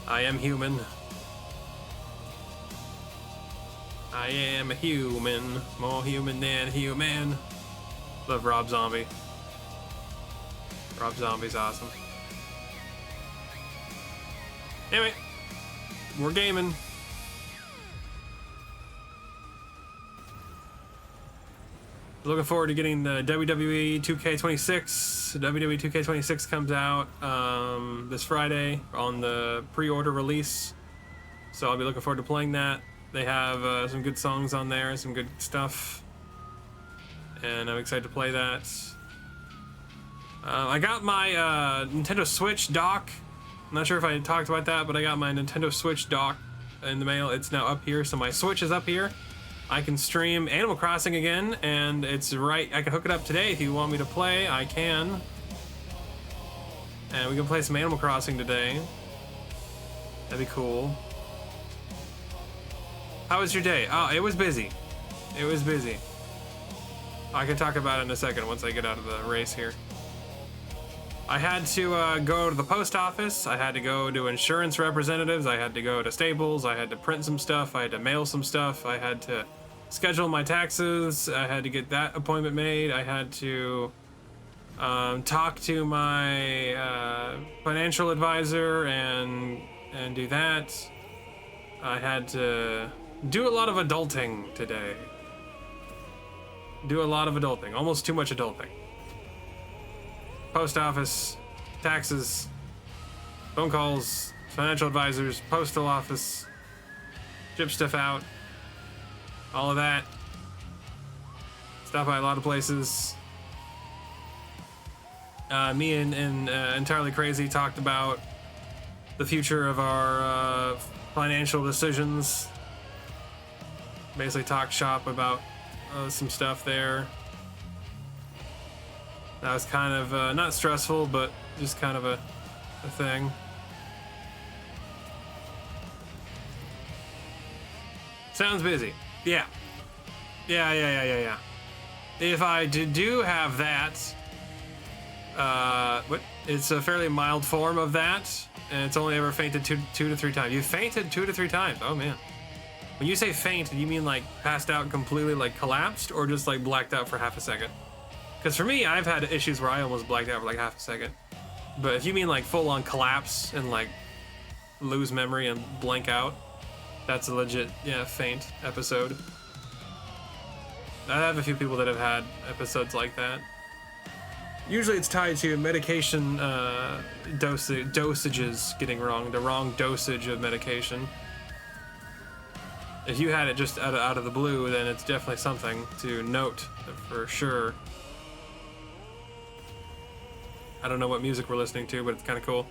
I am human. I am a human. More human than human. Love Rob Zombie. Rob Zombie's awesome. Anyway, we're gaming. Looking forward to getting the WWE 2K26. WWE 2K26 comes out this Friday on the pre-order release. So I'll be looking forward to playing that. They have some good songs on there, some good stuff. And I'm excited to play that. I got my Nintendo Switch dock. I'm not sure if I talked about that, but I got my Nintendo Switch dock in the mail. It's now up here, so my Switch is up here. I can stream Animal Crossing again, and it's right. I can hook it up today if you want me to play. I can. And we can play some Animal Crossing today. That'd be cool. How was your day? Oh, it was busy. It was busy. I can talk about it in a second once I get out of the race here. I had to go to the post office. I had to go to insurance representatives. I had to go to Staples. I had to print some stuff. I had to mail some stuff. I had to schedule my taxes. I had to get that appointment made. I had to talk to my financial advisor and do that. I had to do a lot of adulting today. Do a lot of adulting, almost too much adulting. Post office, taxes, phone calls, financial advisors, postal office, ship stuff out, all of that. Stop by a lot of places. Me and Entirely Crazy talked about the future of our financial decisions. Basically talked shop about some stuff there. That was kind of not stressful, but just kind of a thing. Sounds busy. Yeah. If I do have that, it's a fairly mild form of that, and it's only ever fainted two to three times. You fainted 2 to 3 times. Oh man. When you say faint, do you mean like passed out completely, like collapsed, or just like blacked out for half a second? Because for me, I've had issues where I almost blacked out for like half a second. But if you mean like full on collapse and like lose memory and blank out, that's a legit, faint episode. I have a few people that have had episodes like that. Usually it's tied to medication dosages getting wrong, the wrong dosage of medication. If you had it just out of the blue, then it's definitely something to note for sure. I don't know what music we're listening to, but it's kind of cool.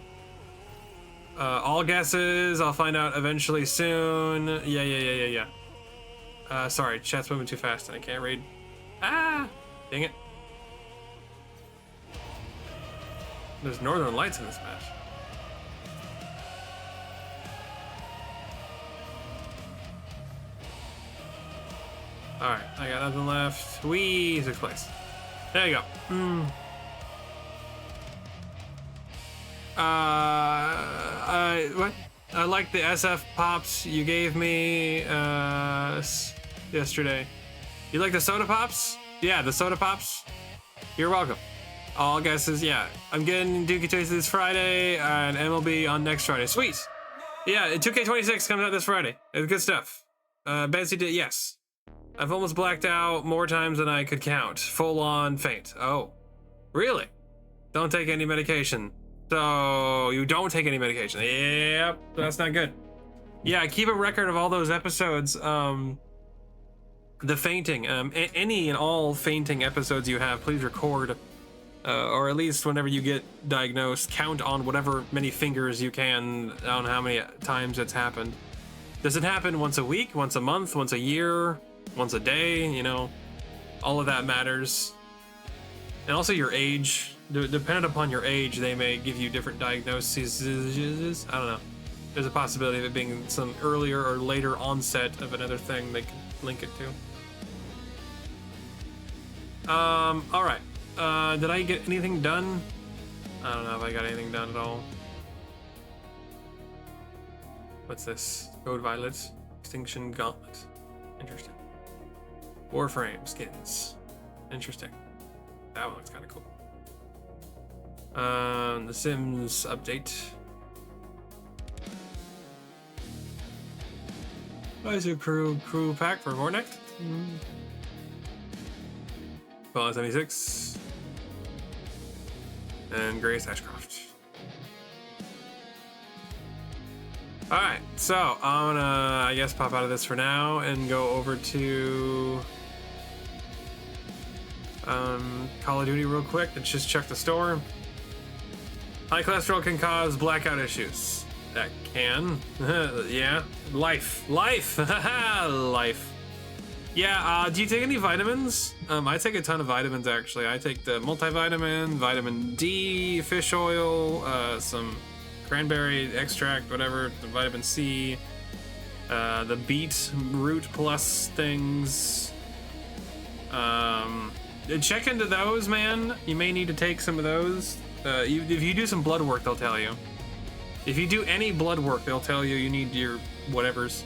All guesses, I'll find out eventually soon. Yeah. Sorry, chat's moving too fast and I can't read. Ah, dang it. There's Northern Lights in this match. All right, I got nothing left. Wee, 6th place. There you go. What? I like the SF pops you gave me yesterday. You like the soda pops? Yeah, the soda pops. You're welcome. All guesses, yeah. I'm getting Dookie Chase this Friday and MLB on next Friday. Sweet. Yeah, 2K26 comes out this Friday. It's good stuff. Betsy did, yes. I've almost blacked out more times than I could count. Full on faint. Oh, really? Don't take any medication. So you don't take any medication. Yep, that's not good. Yeah, keep a record of all those episodes. The fainting, any and all fainting episodes you have, please record. Or at least whenever you get diagnosed, count on whatever many fingers you can on how many times it's happened. Does it happen once a week, once a month, once a year, once a day? You know, all of that matters. And also your age. Dependent upon your age, they may give you different diagnoses. I don't know. There's a possibility of it being some earlier or later onset of another thing they can link it to. All right. Did I get anything done? I don't know if I got anything done at all. What's this? Code Violet. Extinction Gauntlet. Interesting. Warframe skins. Interesting. That one looks kind of cool. The Sims update. Visor crew pack for Vornek. Fallout 76. And Grace Ashcroft. Alright, so I'm gonna, I guess, pop out of this for now and go over to Call of Duty real quick. Let's just check the store. High cholesterol can cause blackout issues. That can. Yeah. Life. Life. Life. Yeah, do you take any vitamins? I take a ton of vitamins, actually. I take the multivitamin, vitamin D, fish oil, some cranberry extract, whatever, the vitamin C, the beet root plus things. Check into those, man. You may need to take some of those. If you do some blood work, they'll tell you. If you do any blood work, they'll tell you you need your whatevers.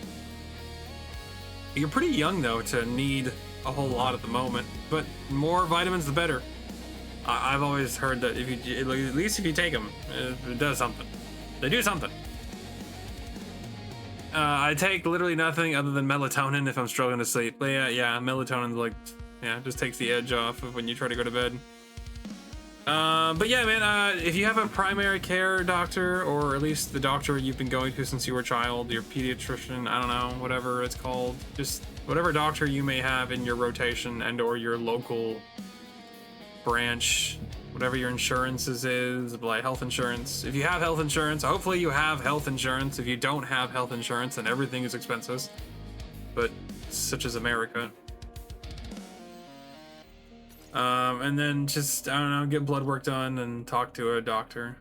You're pretty young, though, to need a whole lot at the moment, but more vitamins, the better. I've always heard that if you, at least if you take them, it does something. They do something. I take literally nothing other than melatonin if I'm struggling to sleep. But yeah, melatonin's like, yeah, just takes the edge off of when you try to go to bed. But yeah, man, if you have a primary care doctor, or at least the doctor you've been going to since you were a child, your pediatrician, I don't know, whatever it's called, just whatever doctor you may have in your rotation and or your local branch, whatever your insurances is, like health insurance. If you have health insurance, hopefully you have health insurance. If you don't have health insurance, then everything is expensive, but such as America. And then just, I don't know, get blood work done and talk to a doctor.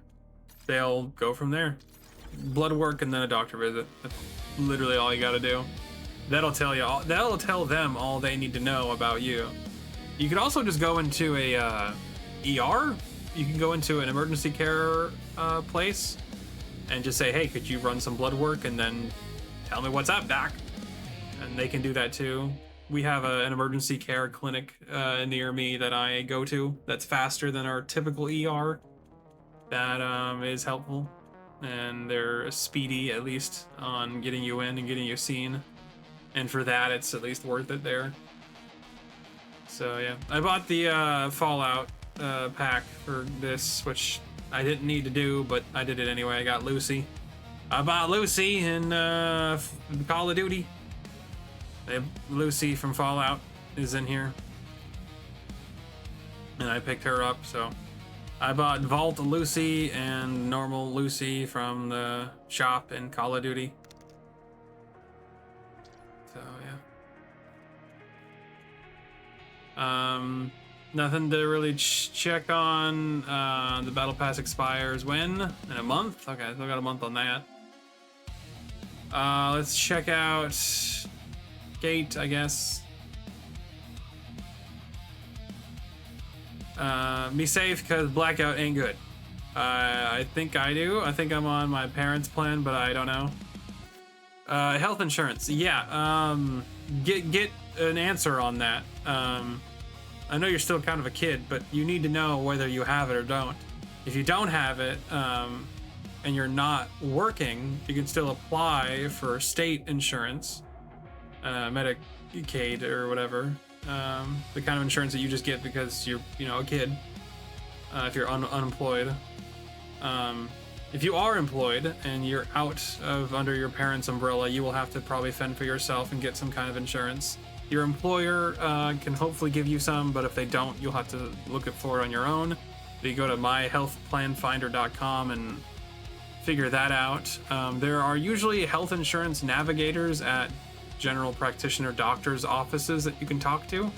They'll go from there. Blood work and then a doctor visit. That's literally all you gotta do. That'll tell you all, that'll tell them all they need to know about you. You could also just go into a ER. You can go into an emergency care place and just say, hey, could you run some blood work and then tell me what's up, doc? And they can do that too. We have an emergency care clinic near me that I go to that's faster than our typical ER. That is helpful. And they're speedy, at least, on getting you in and getting you seen. And for that, it's at least worth it there. So yeah, I bought the Fallout pack for this, which I didn't need to do, but I did it anyway. I got Lucy. I bought Lucy in Call of Duty. Lucy from Fallout is in here, and I picked her up, so I bought Vault Lucy and normal Lucy from the shop in Call of Duty. So yeah, Nothing to really check on. The battle pass expires when? In a month? Okay, still got a month on that. Let's check out Gate, I guess. Be safe, because blackout ain't good. I think I do. I think I'm on my parents' plan, but I don't know. Health insurance. Yeah. Get an answer on that. I know you're still kind of a kid, but you need to know whether you have it or don't. If you don't have it, and you're not working, you can still apply for state insurance, Medicaid or whatever. The kind of insurance that you just get because you're, a kid. If you're unemployed. If you are employed and you're out of under your parents' umbrella, you will have to probably fend for yourself and get some kind of insurance. Your employer can hopefully give you some, but if they don't, you'll have to look for it on your own. You go to myhealthplanfinder.com and figure that out. There are usually health insurance navigators at general practitioner doctors' offices that you can talk to.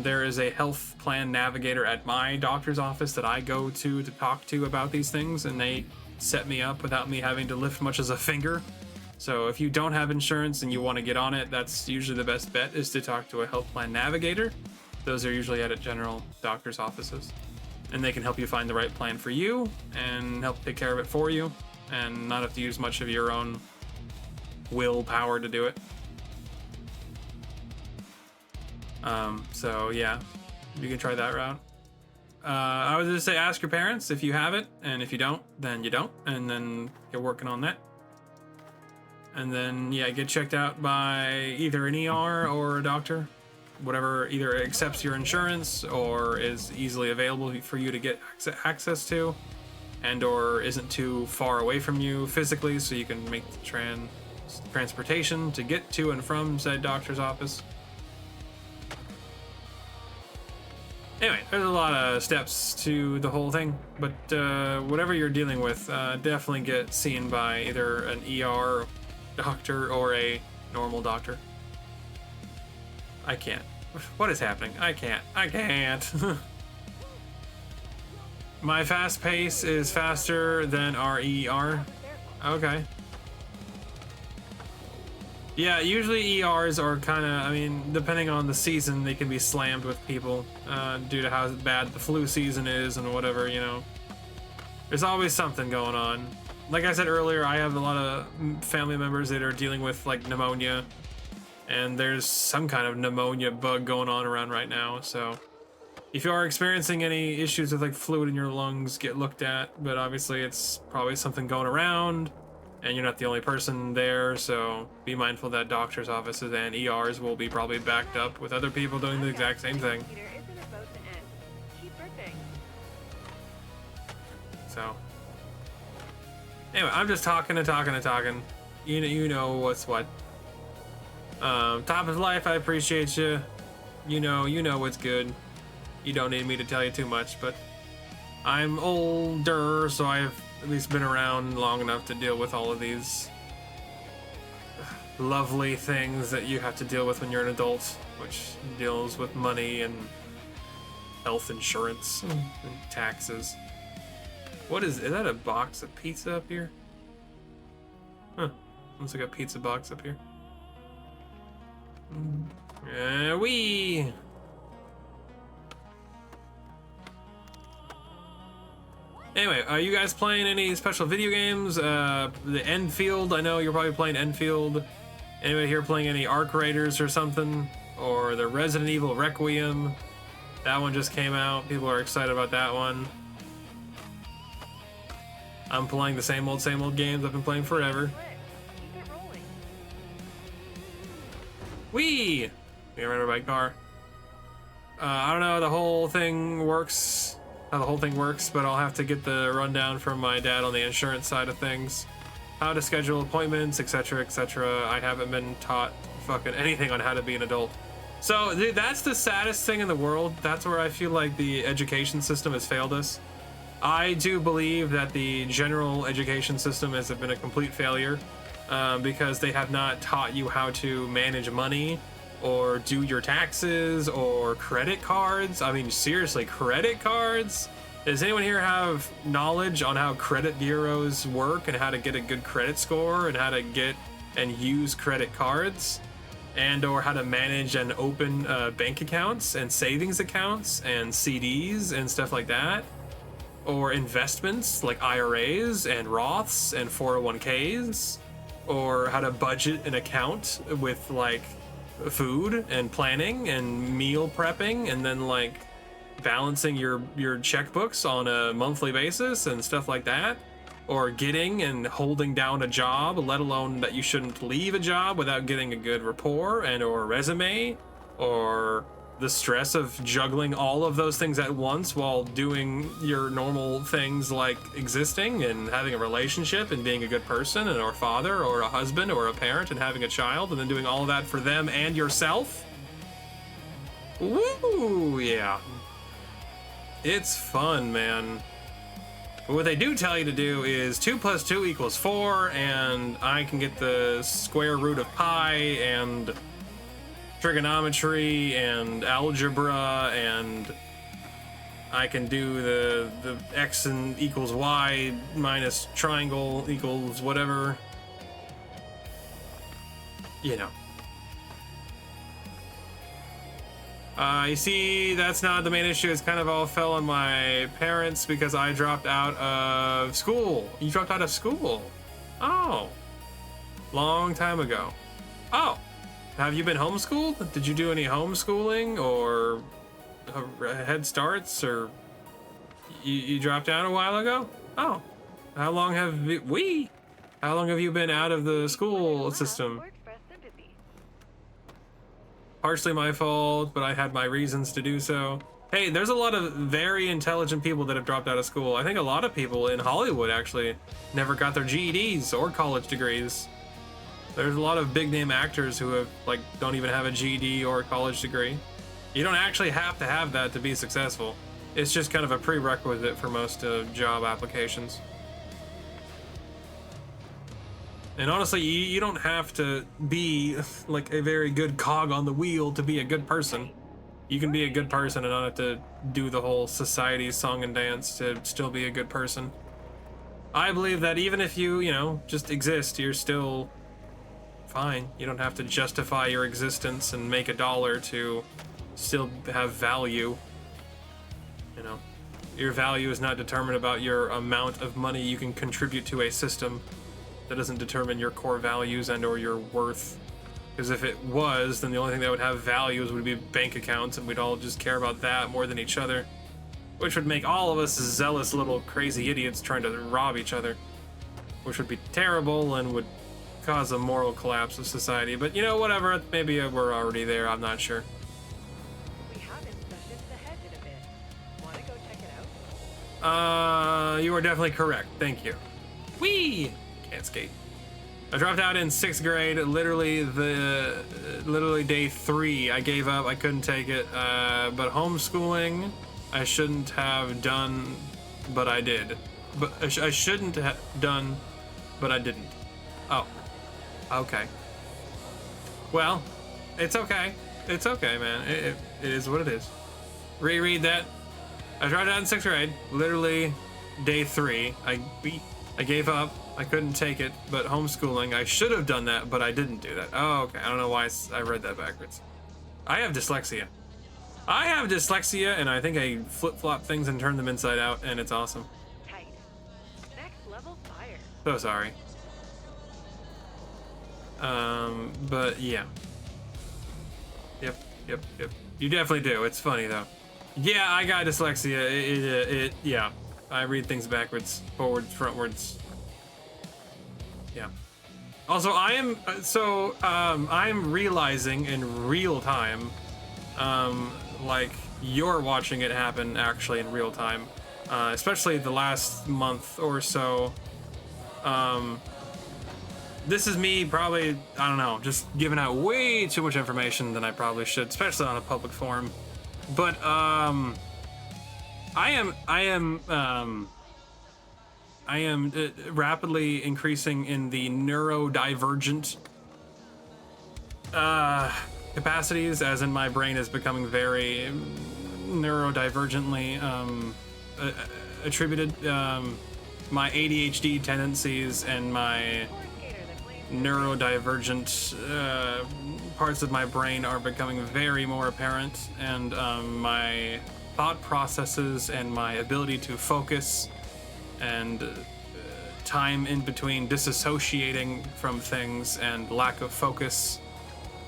There is a health plan navigator at my doctor's office that I go to talk to about these things, and they set me up without me having to lift much as a finger. So if you don't have insurance and you want to get on it, that's usually the best bet, is to talk to a health plan navigator. Those are usually at general doctor's offices, and they can help you find the right plan for you and help take care of it for you and not have to use much of your own willpower to do it. So yeah, you can try that route. I would just say ask your parents if you have it, and if you don't, then you don't, and then get working on that. And then, yeah, get checked out by either an ER or a doctor, whatever either accepts your insurance or is easily available for you to get access to, and or isn't too far away from you physically, so you can make the transportation to get to and from said doctor's office. Anyway, there's a lot of steps to the whole thing, but whatever you're dealing with, definitely get seen by either an ER doctor or a normal doctor. I can't. What is happening? I can't. My fast pace is faster than our ER. Okay. Yeah, usually ERs are kind of, depending on the season, they can be slammed with people due to how bad the flu season is and whatever, There's always something going on. Like I said earlier, I have a lot of family members that are dealing with, like, pneumonia. And there's some kind of pneumonia bug going on around right now, so if you are experiencing any issues with, like, fluid in your lungs, get looked at. But obviously it's probably something going around, and you're not the only person there, so be mindful that doctors' offices and ERs will be probably backed up with other people doing the exact same thing. So anyway, I'm just talking. You know what's what. Top of life, I appreciate you. You know what's good. You don't need me to tell you too much, but I'm older, so I've at least been around long enough to deal with all of these lovely things that you have to deal with when you're an adult, which deals with money and health insurance and taxes. What is that, a box of pizza up here? Huh, looks like a pizza box up here. Wee! Anyway, are you guys playing any special video games? The Enfield, I know you're probably playing Enfield. Anybody here playing any Arc Raiders or something? Or the Resident Evil Requiem? That one just came out. People are excited about that one. I'm playing the same old games I've been playing forever. Whee! Get rid of my car. I don't know how the whole thing works, but I'll have to get the rundown from my dad on the insurance side of things. How to schedule appointments, etc., etc. I haven't been taught fucking anything on how to be an adult. So that's the saddest thing in the world. That's where I feel like the education system has failed us. I do believe that the general education system has been a complete failure because they have not taught you how to manage money or do your taxes, or credit cards. I mean, seriously, credit cards? Does anyone here have knowledge on how credit bureaus work and how to get a good credit score and how to get and use credit cards, and or how to manage and open bank accounts and savings accounts and CDs and stuff like that? Or investments like IRAs and Roths and 401ks? Or how to budget an account with like food and planning and meal prepping, and then like balancing your checkbooks on a monthly basis and stuff like that? Or getting and holding down a job, let alone that you shouldn't leave a job without getting a good rapport and or resume, or the stress of juggling all of those things at once while doing your normal things like existing and having a relationship and being a good person and or father or a husband or a parent and having a child, and then doing all of that for them and yourself. Woo, yeah. It's fun, man. But what they do tell you to do is 2 + 2 = 4, and I can get the square root of pi and trigonometry and algebra, and I can do the x and equals y minus triangle equals whatever, you know. You see, that's not the main issue. It's kind of all fell on my parents because I dropped out of school. You dropped out of school? Oh, long time ago. Oh, have you been homeschooled? Did you do any homeschooling or head starts, or you dropped out a while ago? Oh, how long have how long have you been out of the school system? Partially my fault, but I had my reasons to do so. Hey, there's a lot of very intelligent people that have dropped out of school. I think a lot of people in Hollywood actually never got their GEDs or college degrees. There's a lot of big name actors who have like don't even have a GED or a college degree. You don't actually have to have that to be successful. It's just kind of a prerequisite for most job applications. And honestly, you don't have to be like a very good cog on the wheel to be a good person. You can be a good person and not have to do the whole society song and dance to still be a good person. I believe that even if you know, just exist, you're still fine. You don't have to justify your existence and make $1 to still have value. You know, your value is not determined about your amount of money you can contribute to a system. That doesn't determine your core values and or your worth. Because if it was, then the only thing that would have values would be bank accounts, and we'd all just care about that more than each other, which would make all of us zealous little crazy idiots trying to rob each other, which would be terrible and would cause a moral collapse of society. But you know, whatever, maybe we're already there, I'm not sure. We have inspected the hedge in a bit. Want to go check it out? You are definitely correct, thank you. Whee! Can't skate. I dropped out in 6th grade, literally day 3. I gave up, I couldn't take it. But homeschooling, I shouldn't have done, but I did. But I shouldn't have done, but I didn't. Oh, okay. Well, it's okay. It's okay, man. It is what it is. Reread that. I dropped out in 6th grade, literally day 3. I gave up. I couldn't take it, but homeschooling, I should have done that, but I didn't do that. Oh, okay. I don't know why I read that backwards. I have dyslexia. And I think I flip-flop things and turn them inside out, and it's awesome. Tight. Next level fire. So sorry. But yeah. Yep. You definitely do. It's funny, though. Yeah, I got dyslexia. Yeah. I read things backwards, forwards, frontwards. Yeah. Also, I'm realizing in real time, like you're watching it happen actually in real time, especially the last month or so. This is me probably, I don't know, just giving out way too much information than I probably should, especially on a public forum. But, I am rapidly increasing in the neurodivergent capacities, as in my brain is becoming very neurodivergently attributed. My ADHD tendencies and my neurodivergent parts of my brain are becoming very more apparent, and my thought processes and my ability to focus and time in between disassociating from things and lack of focus,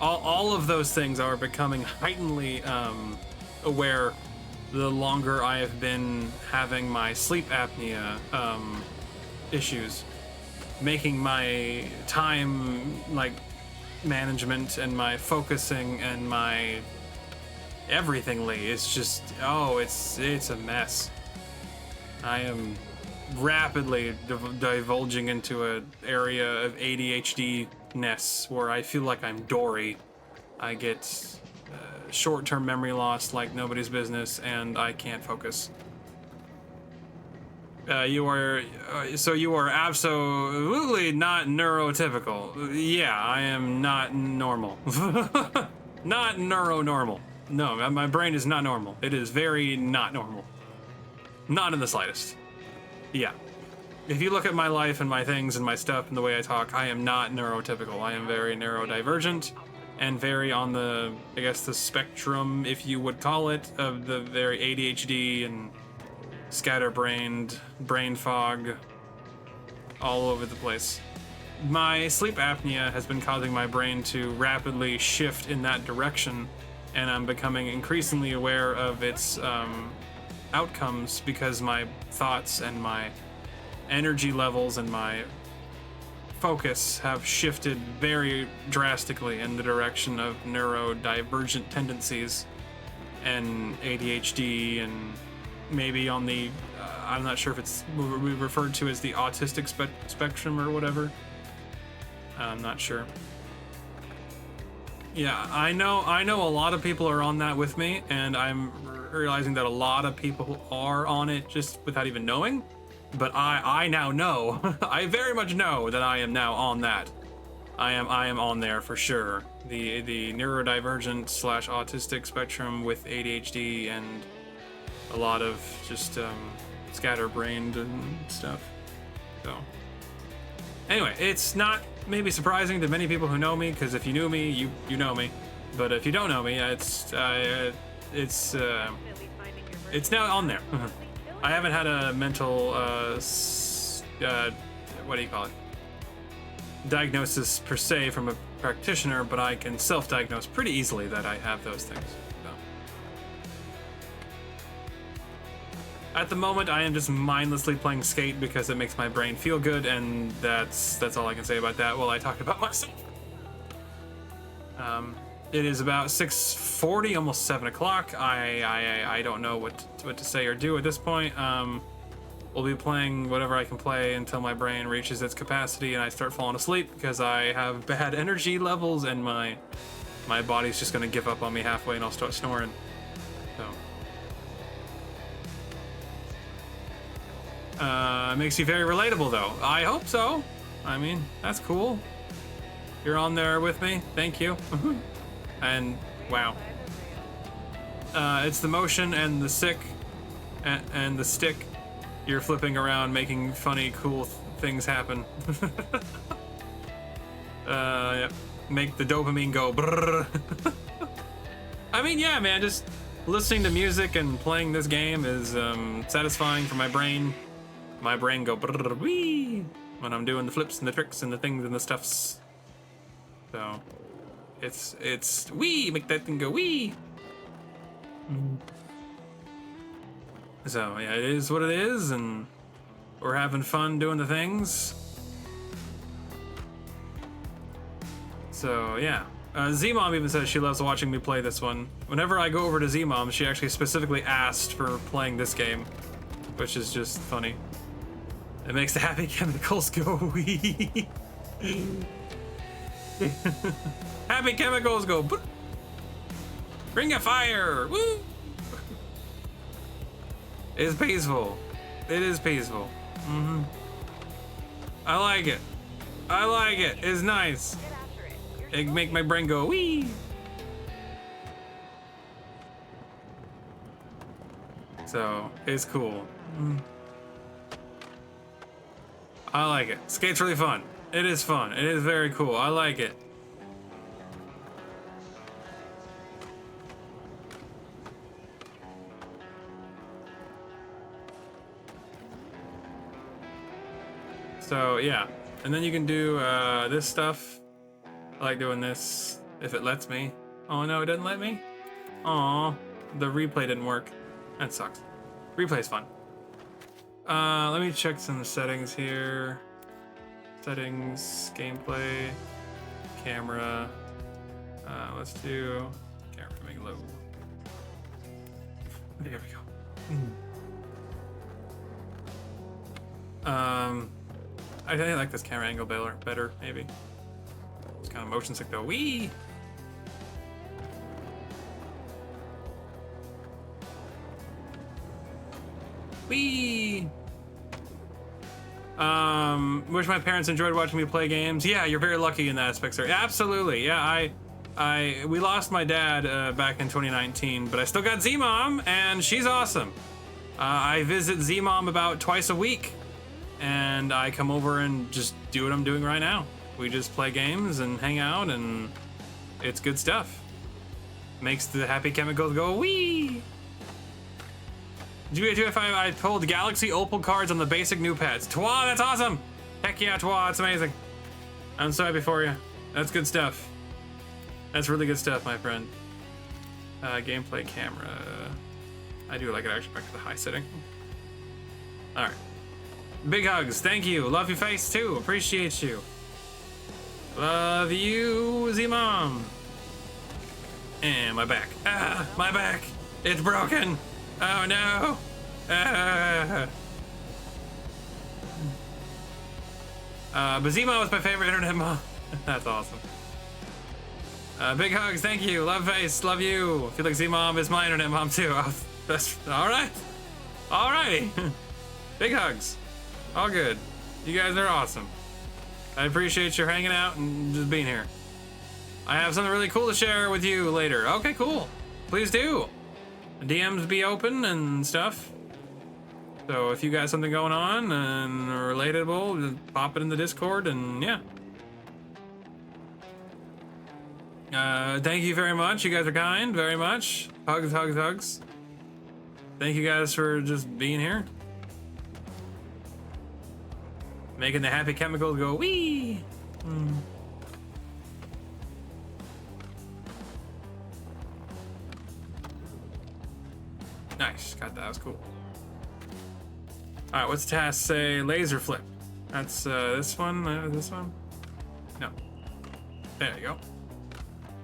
all of those things are becoming heightenedly aware the longer I have been having my sleep apnea issues, making my time like management and my focusing and my everythingly, it's just, oh, it's a mess. I am rapidly divulging into an area of ADHD-ness where I feel like I'm Dory. I get short-term memory loss like nobody's business, and I can't focus. You are absolutely not neurotypical. Yeah, I am not normal. Not neuronormal. No, my brain is not normal. It is very not normal. Not in the slightest. Yeah. If you look at my life and my things and my stuff and the way I talk, I am not neurotypical. I am very neurodivergent and very on the, I guess, the spectrum, if you would call it, of the very ADHD and scatterbrained, brain fog, all over the place. My sleep apnea has been causing my brain to rapidly shift in that direction, and I'm becoming increasingly aware of its outcomes because my thoughts and my energy levels and my focus have shifted very drastically in the direction of neurodivergent tendencies and ADHD, and maybe on the I'm not sure if it's we referred to as the autistic spectrum or whatever. I'm not sure. Yeah, I know a lot of people are on that with me, and I'm realizing that a lot of people are on it just without even knowing. But I now know, I very much know that I am now on that. I am on there for sure. The neurodivergent / autistic spectrum with ADHD and a lot of just scatterbrained and stuff. So anyway, it's not maybe surprising to many people who know me, because if you knew me, you know me. But if you don't know me, it's now on there. I haven't had a mental what do you call it? Diagnosis per se from a practitioner, but I can self-diagnose pretty easily that I have those things. So. At the moment, I am just mindlessly playing Skate because it makes my brain feel good, and that's all I can say about that while I talk about myself. It is about 6:40, almost 7 o'clock. I don't know what to say or do at this point. We'll be playing whatever I can play until my brain reaches its capacity and I start falling asleep because I have bad energy levels and my body's just gonna give up on me halfway and I'll start snoring. So. It makes you very relatable though. I hope so. I mean, that's cool. You're on there with me. Thank you. And wow. It's the motion and the stick and the stick. You're flipping around, making funny, cool things happen. Yeah. Make the dopamine go brrr. I mean, yeah, man, just listening to music and playing this game is satisfying for my brain. My brain go brrr wee when I'm doing the flips and the tricks and the things and the stuffs. So it's wee, make that thing go wee. So yeah, it is what it is, and we're having fun doing the things. So yeah, Z-Mom even says she loves watching me play this one. Whenever I go over to Z-Mom, she actually specifically asked for playing this game, which is just funny. It makes the happy chemicals go wee. Happy chemicals go bring a fire. Woo! It's peaceful. It is peaceful. Mm-hmm. I like it. I like it. It's nice. It make my brain go wee. So it's cool. I like it. Skate's really fun. It is fun. It is very cool. I like it. So yeah, and then you can do this stuff. I like doing this if it lets me. Oh no, it doesn't let me? Aw, the replay didn't work. That sucks. Replay's fun. Let me check some settings here. Settings, gameplay, camera. Let's do camera make low. There we go. I think I like this camera angle better, maybe. It's kind of motion sick though. Wee! Wee! Wish my parents enjoyed watching me play games. Yeah, you're very lucky in that aspect, sir. Absolutely. Yeah, we lost my dad back in 2019, but I still got Z-Mom, and she's awesome. I visit Z-Mom about twice a week, and I come over and just do what I'm doing right now. We just play games and hang out, and it's good stuff. Makes the happy chemicals go wee. GTA 2 if I pulled Galaxy Opal cards on the basic new pets. Twa, that's awesome! Heck yeah, Twa, it's amazing. I'm so happy for you. That's good stuff. That's really good stuff, my friend. Gameplay camera. I do like it actually back to the high setting. Alright. Big hugs, thank you. Love your face too, appreciate you. Love you, Z-Mom. And my back. Ah, my back. It's broken. Oh no. But Z-Mom was my favorite internet mom. That's awesome. Big hugs, thank you. Love face, love you. I feel like Z-Mom is my internet mom too. Oh, that's all right. Alrighty. Big hugs. All good. You guys are awesome. I appreciate your hanging out and just being here. I have something really cool to share with you later. Okay, cool. Please do. DMs be open and stuff. So if you got something going on and relatable, just pop it in the Discord and yeah. Thank you very much. You guys are kind, very much. Hugs, hugs, hugs. Thank you guys for just being here. Making the happy chemicals go wee. Nice, got that, that was cool. All right, what's the task say? Laser flip. That's this one, this one? No. There you go.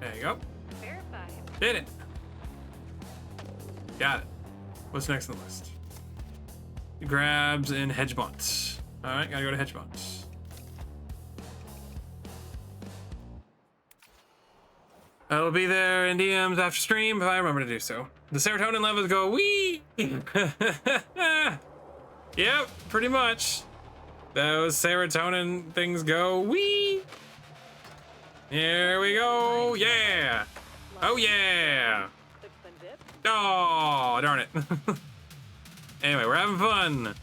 There you go. Verified. Did it. Got it. What's next on the list? Grabs in Hedgemont. All right, gotta go to Hedgemont. I'll be there in DMs after stream if I remember to do so. The serotonin levels go wee. Yep, pretty much. Those serotonin things go wee. Here we go. Yeah. Oh yeah. Sips and dip. Oh, darn it. Anyway, we're having fun.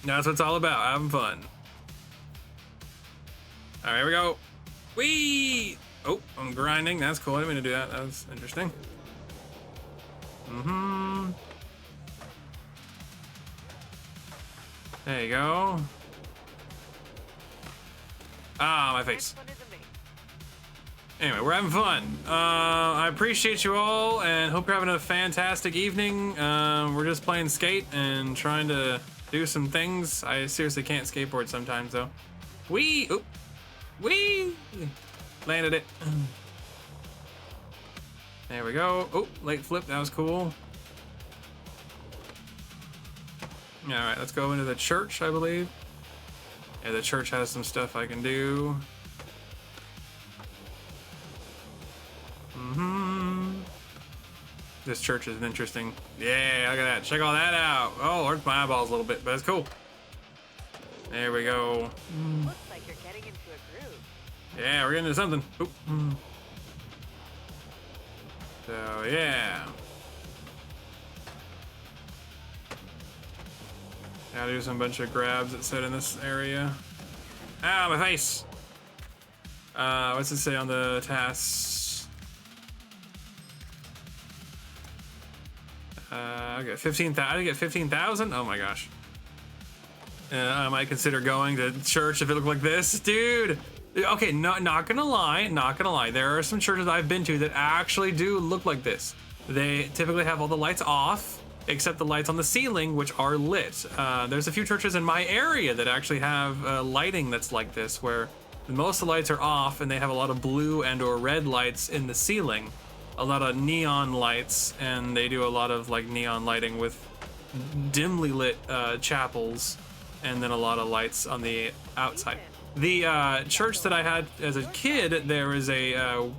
That's what it's all about, having fun. All right, here we go. Whee! Oh, I'm grinding. That's cool. I didn't mean to do that. That was interesting. There you go. Ah, my face. Next one is amazing. Anyway, we're having fun. I appreciate you all and hope you're having a fantastic evening. We're just playing skate and trying to do some things. I seriously can't skateboard sometimes though. Wee! Oop! Wee! Landed it. There we go. Oh, late flip. That was cool. All right, let's go into the church, I believe. Yeah, the church has some stuff I can do. This church is interesting. Yeah, look at that. Check all that out. Oh, hurts my eyeballs a little bit, but it's cool. There we go. Looks like you're getting into a groove. Yeah, we're getting into something. Oop. So, yeah. Gotta do some bunch of grabs that said in this area. Ah, my face! What's it say on the tasks? I get 15,000. I get 15,000. Oh my gosh. I might consider going to church if it looked like this, dude. Okay, not gonna lie. There are some churches I've been to that actually do look like this. They typically have all the lights off, except the lights on the ceiling, which are lit. There's a few churches in my area that actually have lighting that's like this, where most of the lights are off and they have a lot of blue and or red lights in the ceiling, a lot of neon lights, and they do a lot of like neon lighting with dimly lit chapels, and then a lot of lights on the outside. The church that I had as a kid, there was a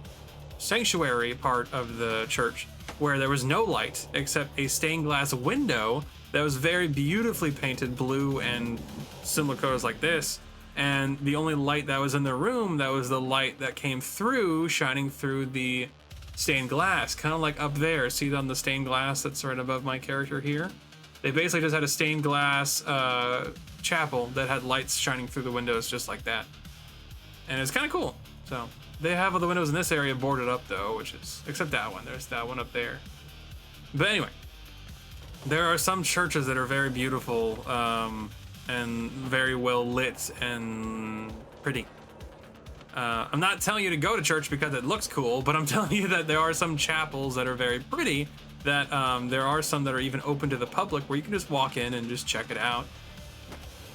sanctuary part of the church where there was no light except a stained glass window that was very beautifully painted blue and similar colors like this. And the only light that was in the room, that was the light that came through, shining through the stained glass, kind of like up there. See on the stained glass that's right above my character here? They basically just had a stained glass chapel that had lights shining through the windows just like that. And it's kind of cool. So they have all the windows in this area boarded up though, which is, except that one, there's that one up there. But anyway, there are some churches that are very beautiful and very well lit and pretty. I'm not telling you to go to church because it looks cool, but I'm telling you that there are some chapels that are very pretty, that there are some that are even open to the public where you can just walk in and just check it out.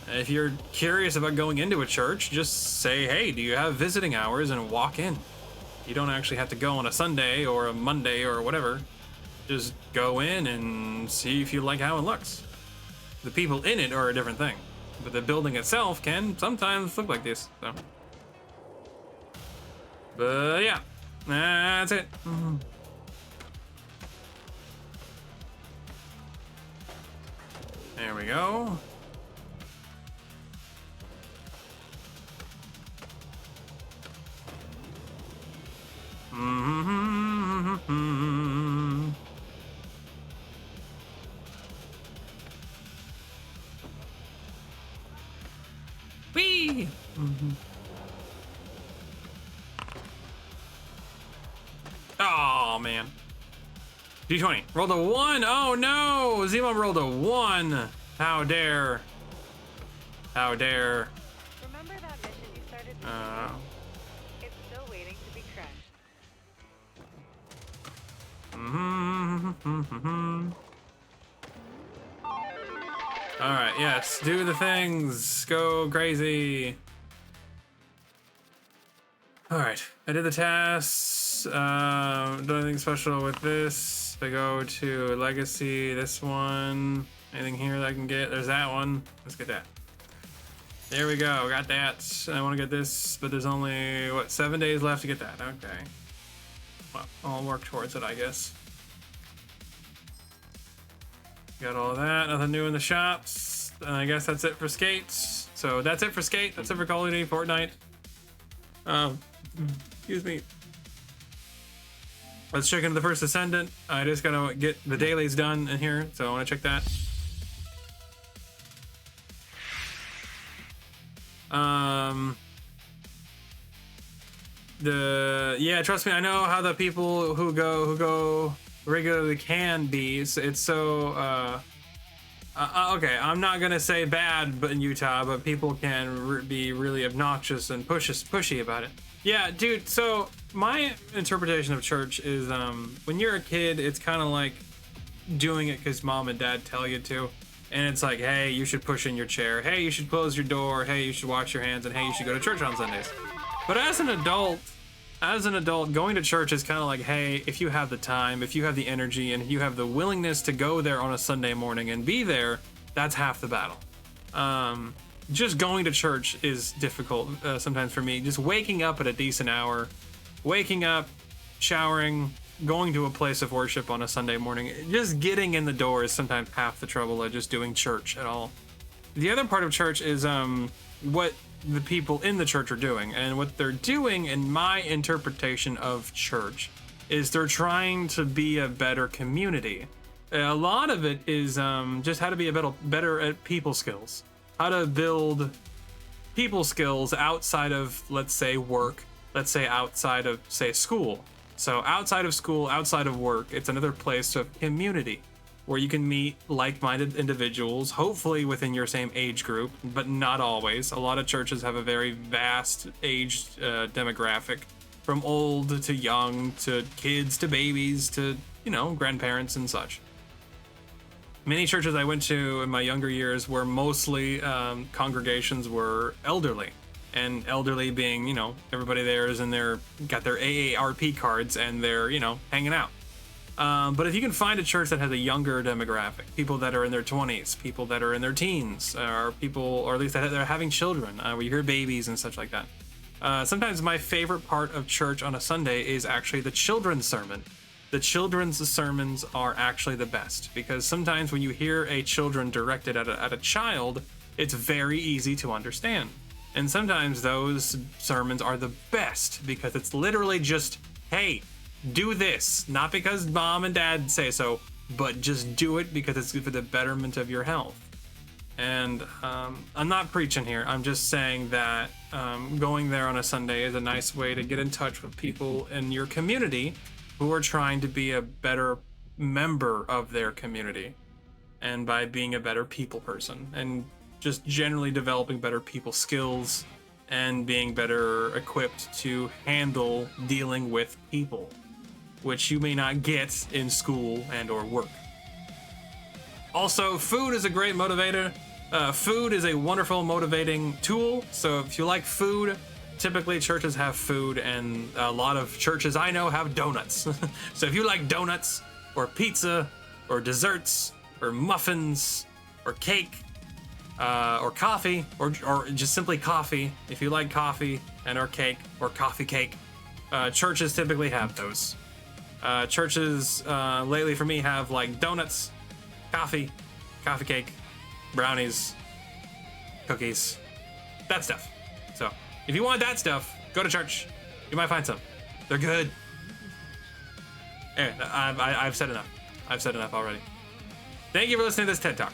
If you're curious about going into a church, just say, hey, do you have visiting hours, and walk in. You don't actually have to go on a Sunday or a Monday or whatever. Just go in and see if you like how it looks. The people in it are a different thing, but the building itself can sometimes look like this. So, but yeah, that's it. There we go. Whee! Oh man. D20. Rolled a 1. Oh no! Zemo rolled a 1. How dare. How dare. Remember that mission you started this evening? It's still waiting to be crashed. Alright, yes. Do the things. Go crazy. Alright. I did the tasks. Done anything special with this. If I go to Legacy, this one. Anything here that I can get? There's that one. Let's get that. There we go. Got that. I want to get this, but there's only, what, 7 days left to get that. Okay. Well, I'll work towards it, I guess. Got all of that. Nothing new in the shops. And I guess that's it for Skates. So that's it for Skate. That's it for Call of Duty Fortnite. Excuse me. Let's check into the First Ascendant. I just gotta get the dailies done in here, so I want to check that. Yeah, trust me, I know how the people who go regularly can be. It's so okay, I'm not gonna say bad, but in Utah, but people can be really obnoxious and pushy about it. Yeah, dude. So my interpretation of church is, when you're a kid, it's kind of like doing it because mom and dad tell you to, and it's like, hey, you should push in your chair. Hey, you should close your door. Hey, you should wash your hands, and hey, you should go to church on Sundays. But as an adult, going to church is kind of like, hey, if you have the time, if you have the energy, and you have the willingness to go there on a Sunday morning and be there, that's half the battle. Just going to church is difficult sometimes for me. Just waking up at a decent hour, waking up, showering, going to a place of worship on a Sunday morning, just getting in the door is sometimes half the trouble of just doing church at all. The other part of church is what the people in the church are doing. And what they're doing, in my interpretation of church, is they're trying to be a better community. A lot of it is just how to be better at people skills, how to build people skills outside of, let's say, work, let's say outside of, say, school. So outside of school, outside of work, it's another place of community where you can meet like-minded individuals, hopefully within your same age group, but not always. A lot of churches have a very vast age demographic, from old to young to kids to babies to, you know, grandparents and such. Many churches I went to in my younger years were mostly congregations were elderly, and elderly being, you know, everybody there is in their, got their AARP cards and they're, you know, hanging out. But if you can find a church that has a younger demographic, people that are in their 20s, people that are in their teens, or people, or at least that they're having children, where you hear babies and such like that. Sometimes my favorite part of church on a Sunday is actually the children's sermon. The children's sermons are actually the best, because sometimes when you hear a children directed at a child, it's very easy to understand. And sometimes those sermons are the best because it's literally just, hey, do this, not because mom and dad say so, but just do it because it's for the betterment of your health. And I'm not preaching here. I'm just saying that going there on a Sunday is a nice way to get in touch with people in your community who are trying to be a better member of their community, and by being a better people person, and just generally developing better people skills and being better equipped to handle dealing with people, which you may not get in school and or work. Also, food is a great motivator. Food is a wonderful motivating tool. So if you like food, typically churches have food, and a lot of churches I know have donuts. So if you like donuts or pizza or desserts or muffins or cake or coffee or just simply coffee, if you like coffee and or cake or coffee cake, churches typically have those. Churches lately for me have like donuts, coffee cake, brownies, cookies, that stuff. So if you want that stuff, go to church. You might find some. They're good. Anyway, I've said enough. I've said enough already. Thank you for listening to this TED Talk.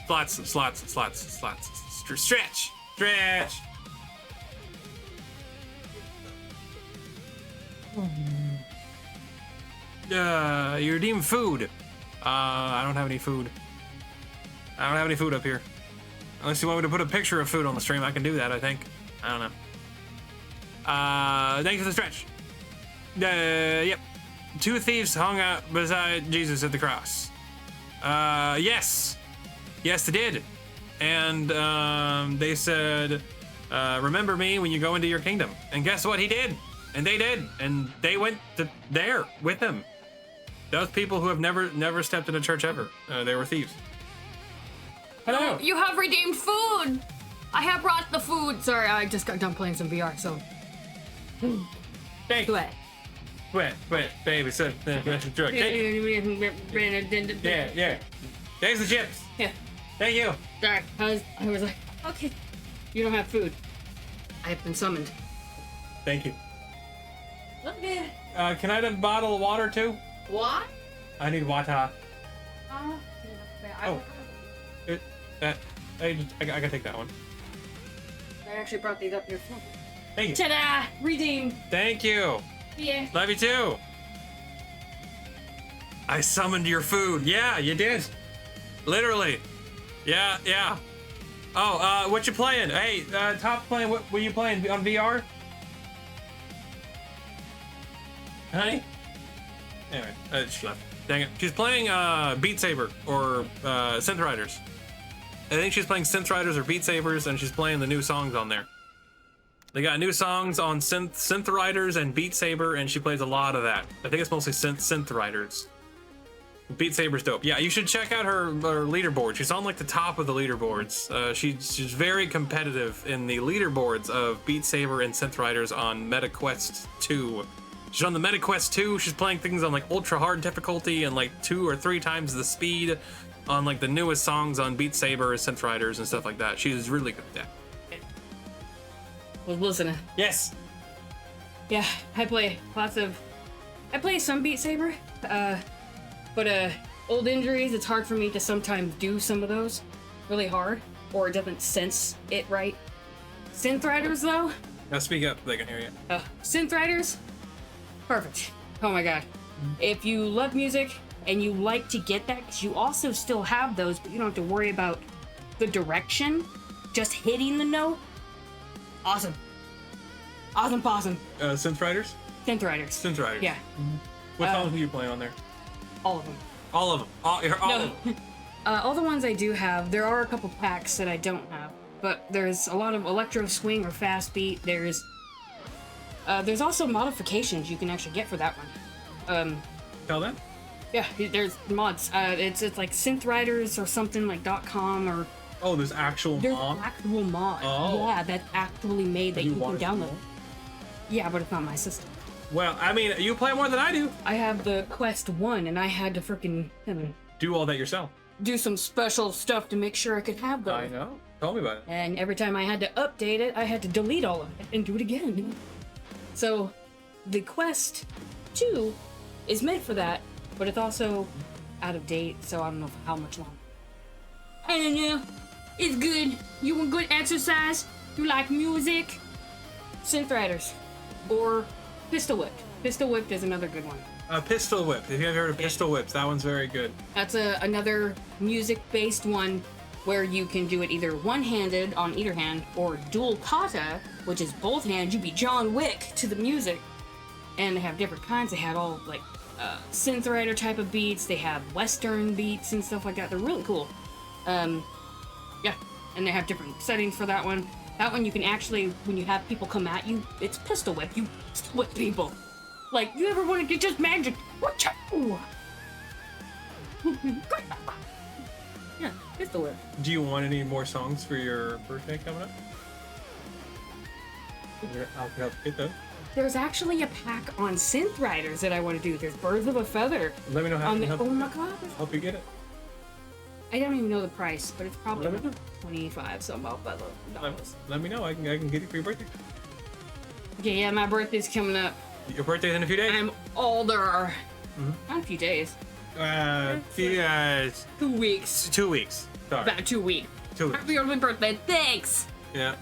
Slots. Stretch. You redeem food. I don't have any food. I don't have any food up here. Unless you want me to put a picture of food on the stream, I can do that, I think. I don't know. Thanks for the stretch. Yep. 2 thieves hung out beside Jesus at the cross. Yes. Yes, they did. And they said, remember me when you go into your kingdom. And guess what? He did. And they did. And they went to there with him. Those people who have never stepped in a church ever. They were thieves. Hello. You have redeemed food. I have brought the food. Sorry, I just got done playing some VR, so. Hey. Sweat. Wait, baby, so yeah. There's the chips. Yeah. Thank you. Sorry, I was like, okay, you don't have food. I have been summoned. Thank you. Okay. Can I have a bottle of water too? What? I need water. Oh. I can take that one. I actually brought these up here. Thank you. Ta-da! Redeemed. Thank you. Yeah. Love you too. I summoned your food. Yeah, you did. Literally. Yeah. Oh, what you playing? Hey, Top playing, what were you playing on VR? Honey? Anyway, she left. Dang it. She's playing Beat Saber or Synth Riders. I think she's playing Synth Riders or Beat Sabers, and she's playing the new songs on there. They got new songs on Synth Riders and Beat Saber, and she plays a lot of that. I think it's mostly Synth Riders. Beat Saber's dope. Yeah, you should check out her leaderboard. She's on like the top of the leaderboards. She's very competitive in the leaderboards of Beat Saber and Synth Riders on MetaQuest 2. She's on the MetaQuest 2. She's playing things on like ultra hard difficulty and like 2 or 3 times the speed on like the newest songs on Beat Saber, Synth Riders, and stuff like that. She's really good at that. Was listening. Yes. Yeah, I play some Beat Saber, but old injuries, it's hard for me to sometimes do some of those really hard, or it doesn't sense it right. Synth Riders, though, Now speak up, they can hear you. Synth Riders, perfect. Oh my god. If you love music and you like to get that, because you also still have those, but you don't have to worry about the direction, just hitting the note, awesome. Awesome possum. Synth Riders? Synth Riders. Synth Riders. Yeah, What songs are you playing on there? all of them. All of them. All of them. All the ones I do have, there are a couple packs that I don't have, but there's a lot of electro swing or fast beat. There's also modifications you can actually get for that one. Tell them? Yeah, there's mods. It's like Synth Riders or something like .com or Oh, there's actual there's mom? actual mod. Oh. Yeah, that's actually made that you can want it download. more? Yeah, but it's not my system. Well, I mean, you play more than I do. I have the Quest 1 and I had to freaking Do all that yourself. do some special stuff to make sure I could have those. I know. Tell me about it. And every time I had to update it, I had to delete all of it and do it again. So, the Quest 2 is meant for that, but it's also out of date, so I don't know for how much longer. I don't know. It's good. You want good exercise? You like music? Synth Riders. Or Pistol Whipped. Pistol Whipped is another good one. Pistol Whip. If you haven't heard of Pistol Whips, that one's very good. That's another music-based one where you can do it either one-handed on either hand or dual kata, which is both hands. You be John Wick to the music. And they have different kinds. They have all like synth rider type of beats. They have Western beats and stuff like that. They're really cool. Yeah, and they have different settings for that one. That one you can actually, when you have people come at you, it's pistol whip. You whip people. Like, you ever want to get just magic? Yeah, pistol whip. Do you want any more songs for your birthday coming up? I'll help get those. There's actually a pack on Synth Riders that I want to do. There's Birds of a Feather. Let me know how I On can the, help, oh my god. help you get it. I don't even know the price, but it's probably Let me know. 25 some odd dollars. Let me know. I can get it for your birthday. Okay, yeah, my birthday's coming up. Your birthday's in a few days. I'm older. Not a few days. 2 weeks. 2 weeks. Sorry. About 2 weeks. 2 weeks. Happy early birthday. Thanks. Yeah.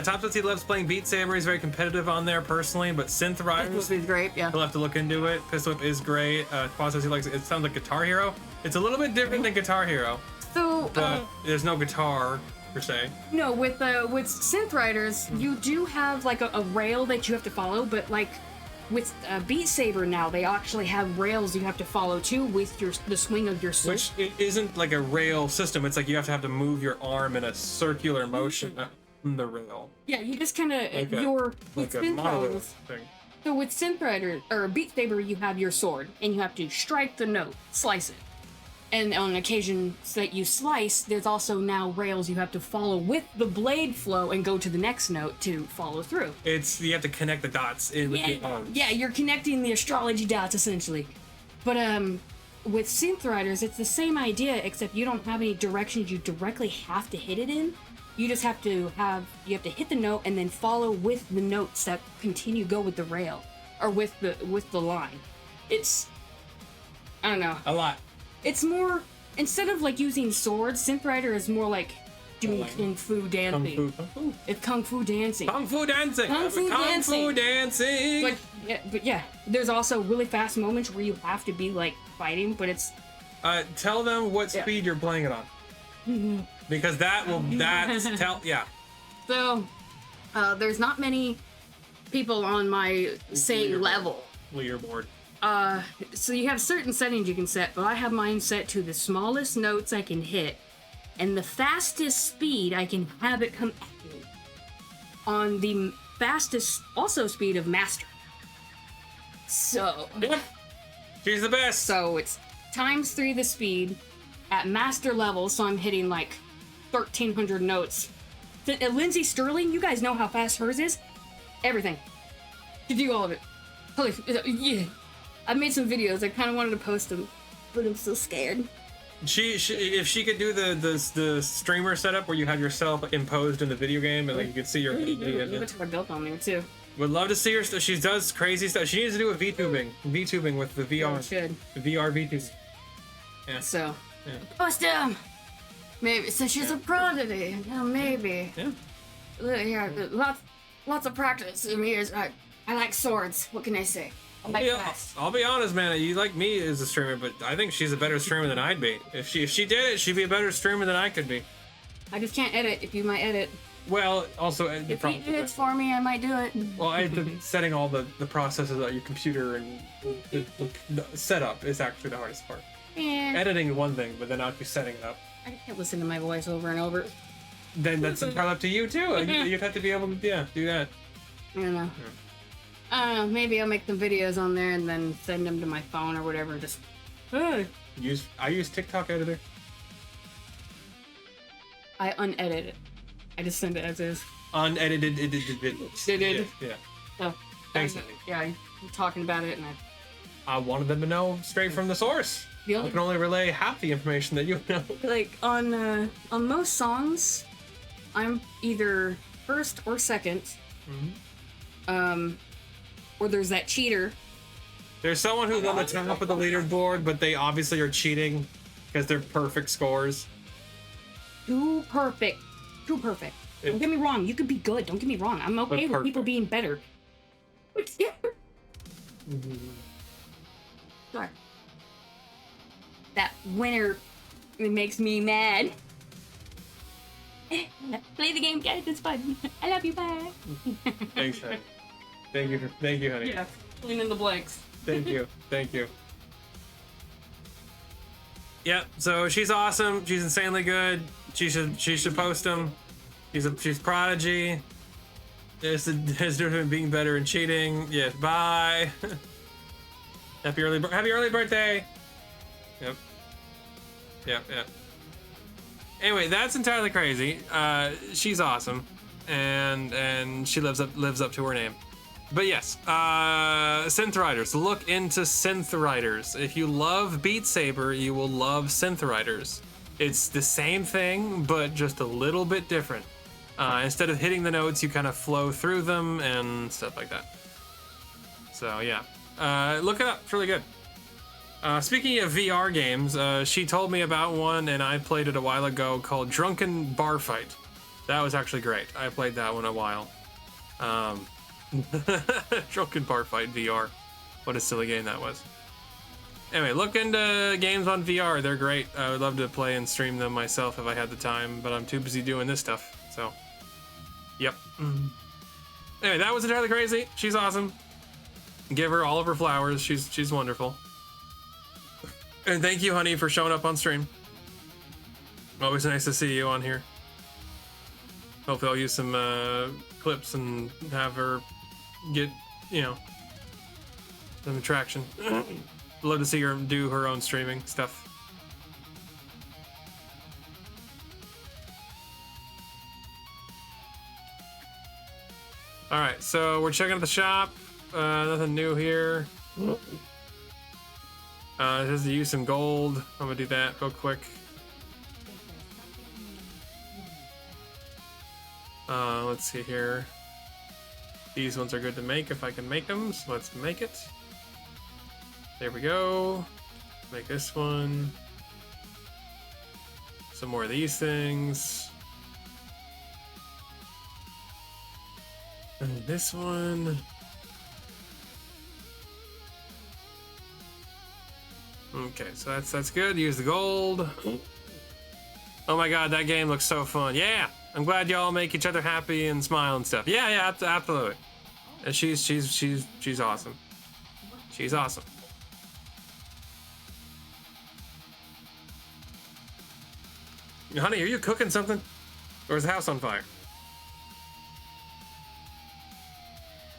Top He loves playing Beat Saber. He's very competitive on there personally, but Synth Riders, This is great. Yeah. he'll have to look into it. Pistol Whip is great. He likes it. It sounds like Guitar Hero. It's a little bit different than Guitar Hero, So, but there's no guitar per se. no, with Synth Riders, you do have like a rail that you have to follow, but like with Beat Saber now, they actually have rails you have to follow too with the swing of your sword. Which it isn't like a rail system. It's like you have to move your arm in a circular motion on the rail. Yeah, you just kind of Like with a Synth monolith Riders. thing. So with Synth Rider or Beat Saber, you have your sword and you have to strike the note, slice it. And on occasions that you slice, there's also now rails you have to follow with the blade flow and go to the next note to follow through. You have to connect the dots in with your arms. Yeah, you're connecting the astrology dots essentially. But with Synth Riders, it's the same idea, except you don't have any directions you directly have to hit it in. You just have to hit the note and then follow with the notes that go with the rail or with the line. It's, I don't know. A lot. It's more, instead of like using swords, Synth Rider is more like doing kung fu dancing. Kung fu. It's kung fu dancing. Kung fu dancing. Kung fu dancing. But yeah, there's also really fast moments where you have to be like fighting, but it's Tell them what speed you're playing it on. Because yeah. so there's not many people on my same level. Leaderboard. So you have certain settings you can set, but I have mine set to the smallest notes I can hit and the fastest speed I can have it come at you on the fastest also speed of master. So She's the best. So it's ×3 the speed at master level, so I'm hitting like 1,300 notes. Lindsay Sterling, you guys know how fast hers is? Everything. You do all of it. Holy, yeah. I made some videos. I kind of wanted to post them, but I'm so scared. If she could do the streamer setup where you have yourself imposed in the video game and like you can see your You have a built on there too. Would love to see her. She does crazy stuff. She needs to do a VTubing with the VR. It should. The VR VTubing. Yeah. So, Yeah. post him. Maybe. So she's a prodigy. Yeah, maybe. Yeah. Yeah, lots of practice. I mean, I like swords. What can I say? I like fast. I'll be honest, man. You like me as a streamer, but I think she's a better streamer than I'd be. If she did it, she'd be a better streamer than I could be. I just can't edit. If you might edit. Well, also, If you do it for me, I might do it. well, setting all the processes on your computer and the setup is actually the hardest part. Yeah. Editing is one thing, but then actually setting it up, I can't listen to my voice over and over. then that's entirely up to you too. You'd have to be able to, do that. I don't know. I don't know. Maybe I'll make the videos on there and then send them to my phone or whatever. Just. I use TikTok editor. I unedit it. I just send it as is. Unedited. Yeah. So, Thanks. yeah, I'm talking about it and I wanted them to know straight from the source. The I only- can only relay half the information that you know. like on most songs, I'm either first or second. Or there's that cheater. There's someone who's on the top of the leaderboard, but they obviously are cheating because they're perfect scores. Too perfect. Don't get me wrong. You could be good. Don't get me wrong. I'm okay with people perfect. being better. Sorry. That winner, it makes me mad. Play the game, guys. It's fun. I love you. Bye. Thanks, honey. Thank you, honey. Yeah. Fill in the blanks. Thank you. Yeah, so she's awesome. She's insanely good. She should post them. She's prodigy. There's difference between being better and cheating. Yes, bye. Happy early birthday. Yep. Anyway, that's entirely crazy. She's awesome, and she lives up to her name. But yes, Synth Riders. Look into Synth Riders. If you love Beat Saber, you will love Synth Riders. It's the same thing, but just a little bit different. Instead of hitting the notes, you kind of flow through them and stuff like that. So yeah, look it up. It's really good. Speaking of VR games, she told me about one, and I played it a while ago called Drunken Bar Fight. That was actually great. I played that one a while. Drunken Bar Fight VR. What a silly game that was. Anyway, look into games on VR. They're great. I would love to play and stream them myself if I had the time, but I'm too busy doing this stuff. So, yep. Anyway, that was entirely crazy. She's awesome. Give her all of her flowers. She's wonderful. And thank you, honey, for showing up on stream. Always nice to see you on here. Hopefully I'll use some clips and have her get, some attraction. Love to see her do her own streaming stuff. Alright, so we're checking out the shop. Nothing new here. It says to use some gold. I'm gonna do that real quick. Let's see here. These ones are good to make if I can make them, so let's make it. There we go. Make this one. Some more of these things. And this one. Okay, so that's good. Use the gold. Oh my god, that game looks so fun. Yeah, I'm glad y'all make each other happy and smile and stuff. Yeah, absolutely. And she's awesome. She's awesome. Honey, are you cooking something? Or is the house on fire?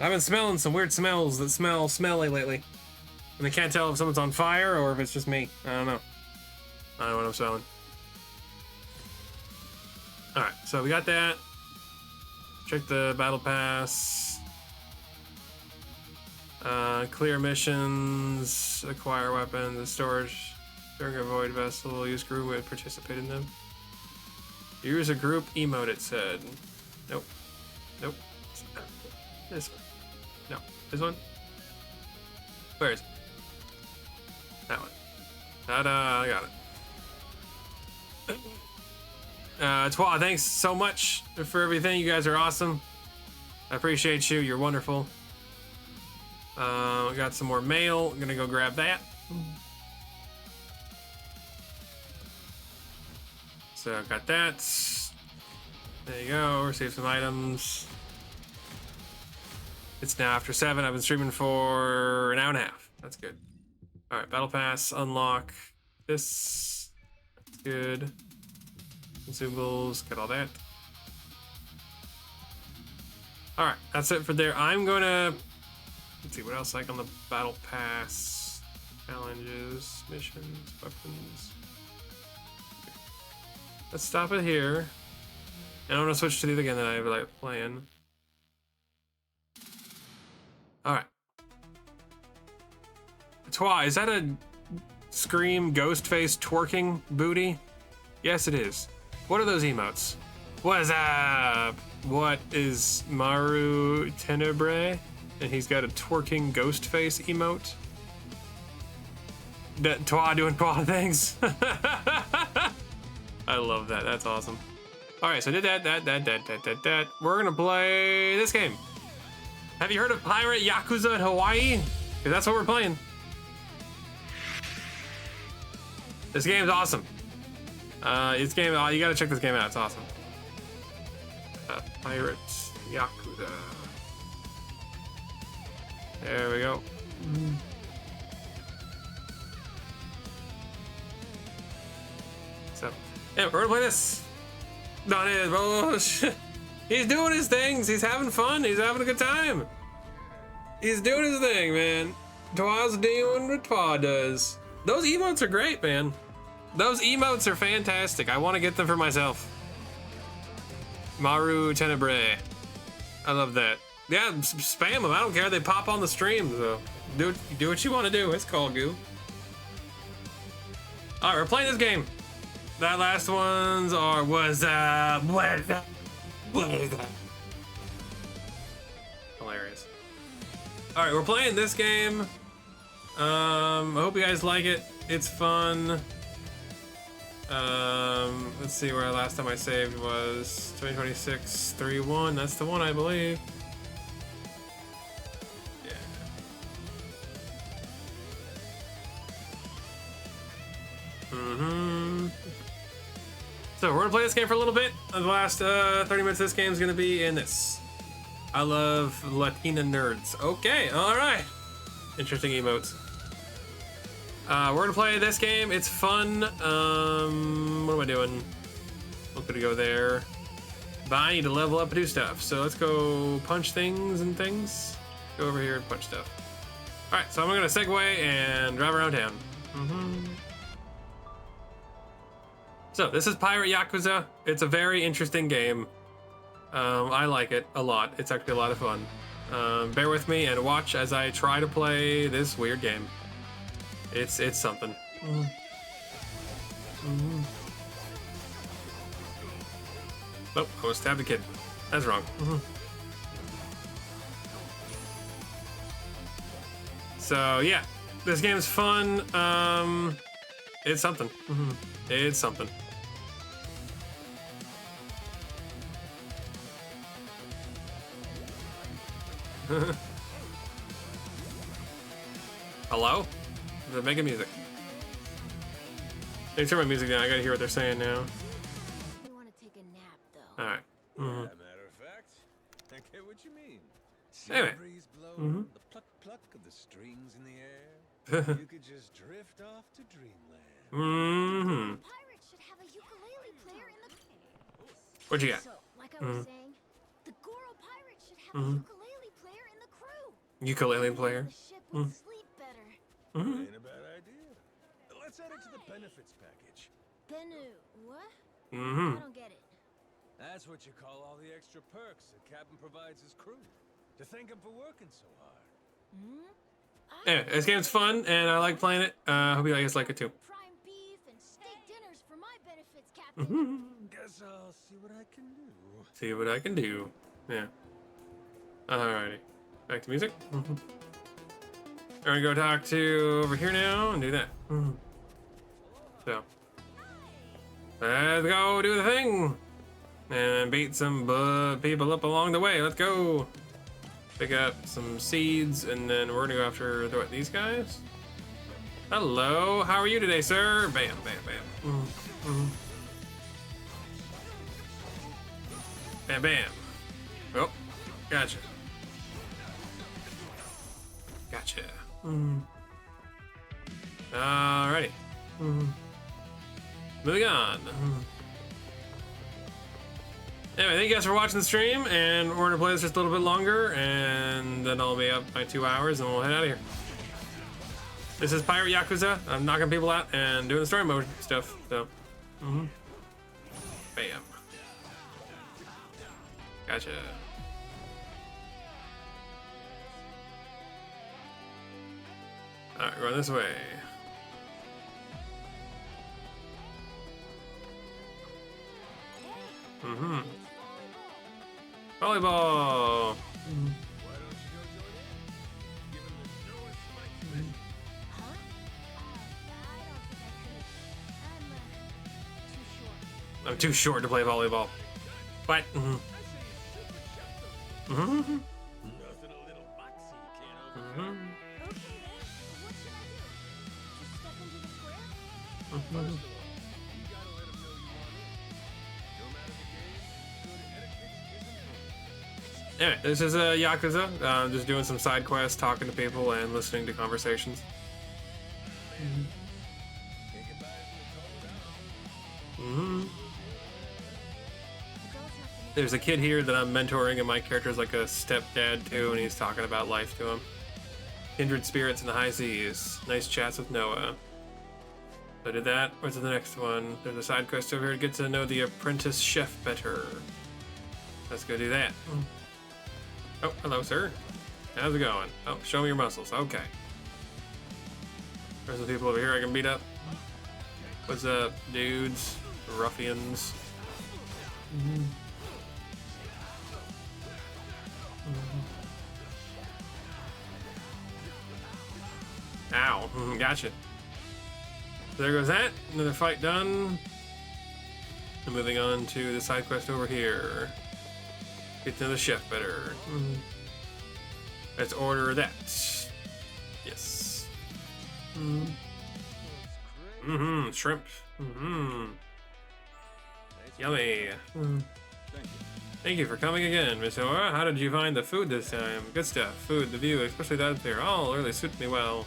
I've been smelling some weird smells that smell smelly lately. And I can't tell if someone's on fire or if it's just me. I don't know. I don't know what I'm smelling. Alright, so we got that. Check the battle pass. Clear missions. Acquire weapons. Storage. During a void vessel. Use group would participate in them. Use a group emote, it said. Nope. This one. This one? Where is it? That one. Ta-da, I got it. Twa, thanks so much for everything. You guys are awesome. I appreciate you. You're wonderful. We got some more mail. I'm gonna go grab that. So I got that. There you go. Receive some items. It's now after 7. I've been streaming for an hour and a half. That's good. All right, battle pass, unlock this. That's good. Consumables, got all that. All right, that's it for there. I'm gonna, let's see what else like on the battle pass. Challenges, missions, weapons. Let's stop it here. And I'm gonna switch to the other game that I like playing. All right. Twa, is that a Scream Ghostface twerking booty? Yes, it is. What are those emotes? What's up? What is Maru Tenebrae? And he's got a twerking Ghostface emote. Twa doing Twa things. I love that. That's awesome. All right, so did that. We're gonna play this game. Have you heard of Pirate Yakuza in Hawaii? Because that's what we're playing. This game's awesome. You gotta check this game out. It's awesome. Pirate Yakuza. There we go. So, yeah, we're gonna play this. Not it, bro. He's doing his things. He's having fun. He's having a good time. He's doing his thing, man. Twa's doing what Twa does. Those emotes are great, man. Those emotes are fantastic. I want to get them for myself. Maru Tenebrae. I love that. Yeah, spam them. I don't care. They pop on the stream, so do what you want to do. It's called goo. All right, we're playing this game. That last ones are what's up? Hilarious. All right, we're playing this game. I hope you guys like it. It's fun. Let's see where last time I saved was 2026 3-1. That's the one, I believe. Yeah. So we're gonna play this game for a little bit. The last 30 minutes of this game is gonna be in this. I love Latina nerds. Okay, all right. Interesting emotes. We're gonna play this game. It's fun. What am I doing? I'm gonna go there. But I need to level up and do stuff. So let's go punch things and things. Go over here and punch stuff. All right, so I'm gonna segue and drive around town. So this is Pirate Yakuza. It's a very interesting game. I like it a lot. It's actually a lot of fun. Bear with me and watch as I try to play this weird game. It's something. Oh, I almost stabbed a kid. That's wrong. So yeah, this game's fun. It's something. It's something. Hello? They're making music. They turn my music down. I gotta hear what they're saying now. We want to take a nap, though. All right. Matter of fact, I get what you mean. See Anyway. the breeze blow, the pluck of the strings in the air. You could just drift off to dreamland. Pirates should have a ukulele player in the... What you got? So, like I was saying, the Goro Pirates should have a ukulele player in the crew. Ukulele player. The ship would sleep better. Ain't a bad idea. Let's add it to the benefits package. Bennu, what? I don't get it. That's what you call all the extra perks the captain provides his crew. To thank him for working so hard. Anyway, this game's fun and I like playing it. Hope you guys like it too. Prime beef and steak dinners for my benefits, Captain. Guess I'll see what I can do. See what I can do. Yeah. Alrighty. Back to music. We're gonna go talk to over here now and do that. So, let's go do the thing and beat some people up along the way. Let's go. Pick up some seeds and then we're gonna go after these guys. Hello, how are you today, sir? Bam, bam, bam. Bam, bam. Oh, gotcha. Gotcha. Alrighty. Moving on. Anyway, thank you guys for watching the stream, and we're gonna play this just a little bit longer, and then I'll be up by 2 hours, and we'll head out of here. This is Pirate Yakuza. I'm knocking people out and doing the story mode stuff. So, bam. Gotcha. All right, going this way. Volleyball. I'm too short to play volleyball. But. Anyway, this is Yakuza. Just doing some side quests, talking to people, and listening to conversations. There's a kid here that I'm mentoring, and my character's like a stepdad too, and he's talking about life to him. Kindred spirits in the high seas. Nice chats with Noah. So I did that. Where's the next one? There's a side quest over here to get to know the apprentice chef better. Let's go do that. Oh, hello, sir. How's it going? Oh, show me your muscles. Okay. There's some people over here I can beat up. What's up, dudes? Ruffians. Ow. Gotcha. So there goes that. Another fight done. And moving on to the side quest over here. Get to know the chef better. Let's order that. Yes. Shrimp. Yummy. Thank you for coming again, Miss Ora. How did you find the food this time? Good stuff. Food, the view, especially that up there. All really suits me well.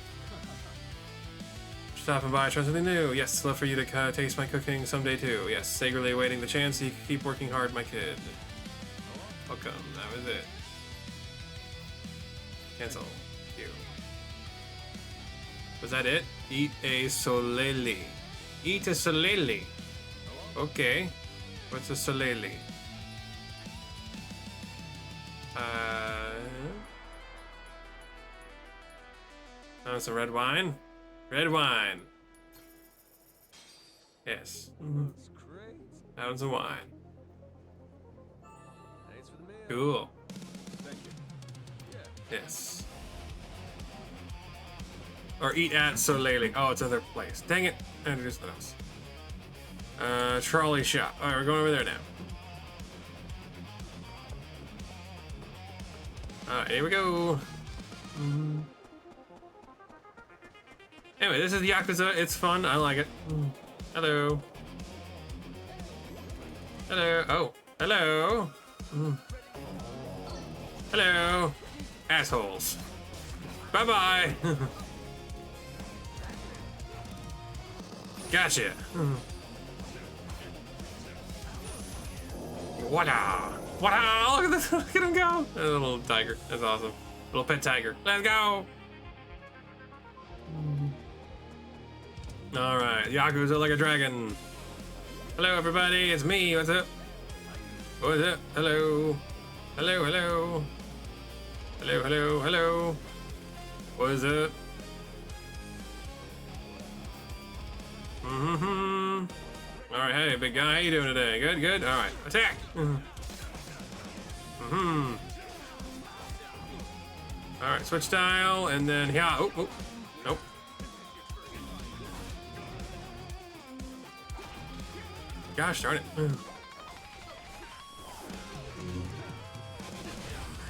Stopping by, try something new. Yes, love for you to taste my cooking someday too. Yes, eagerly awaiting the chance so you can keep working hard, my kid. Welcome. That was it. Cancel. You. Was that it? Eat a soleli. Eat a soleli. Okay. What's a soleli? Oh, some red wine. Red wine. Yes. Having some wine. Cool. Yes. Or eat at Soleli. Oh, it's another place. Dang it. I introduced that else. Trolley shop. Alright, we're going over there now. Alright, here we go. Anyway, this is Yakuza. It's fun. I like it. Hello. Hello. Oh, hello. Hello. Assholes. Bye-bye. Gotcha. Wada. Wada. Look at this. Look at him go. A little tiger. That's awesome. Little pet tiger. Let's go. All right. Yakuza like a dragon. Hello, everybody. It's me. What's up? What's up? Hello. Hello, hello. Hello, hello, hello. What's up? All right, hey, big guy, how you doing today? Good, good. All right, attack. All right, switch dial, and then yeah. Oh, oh, nope. Gosh darn it.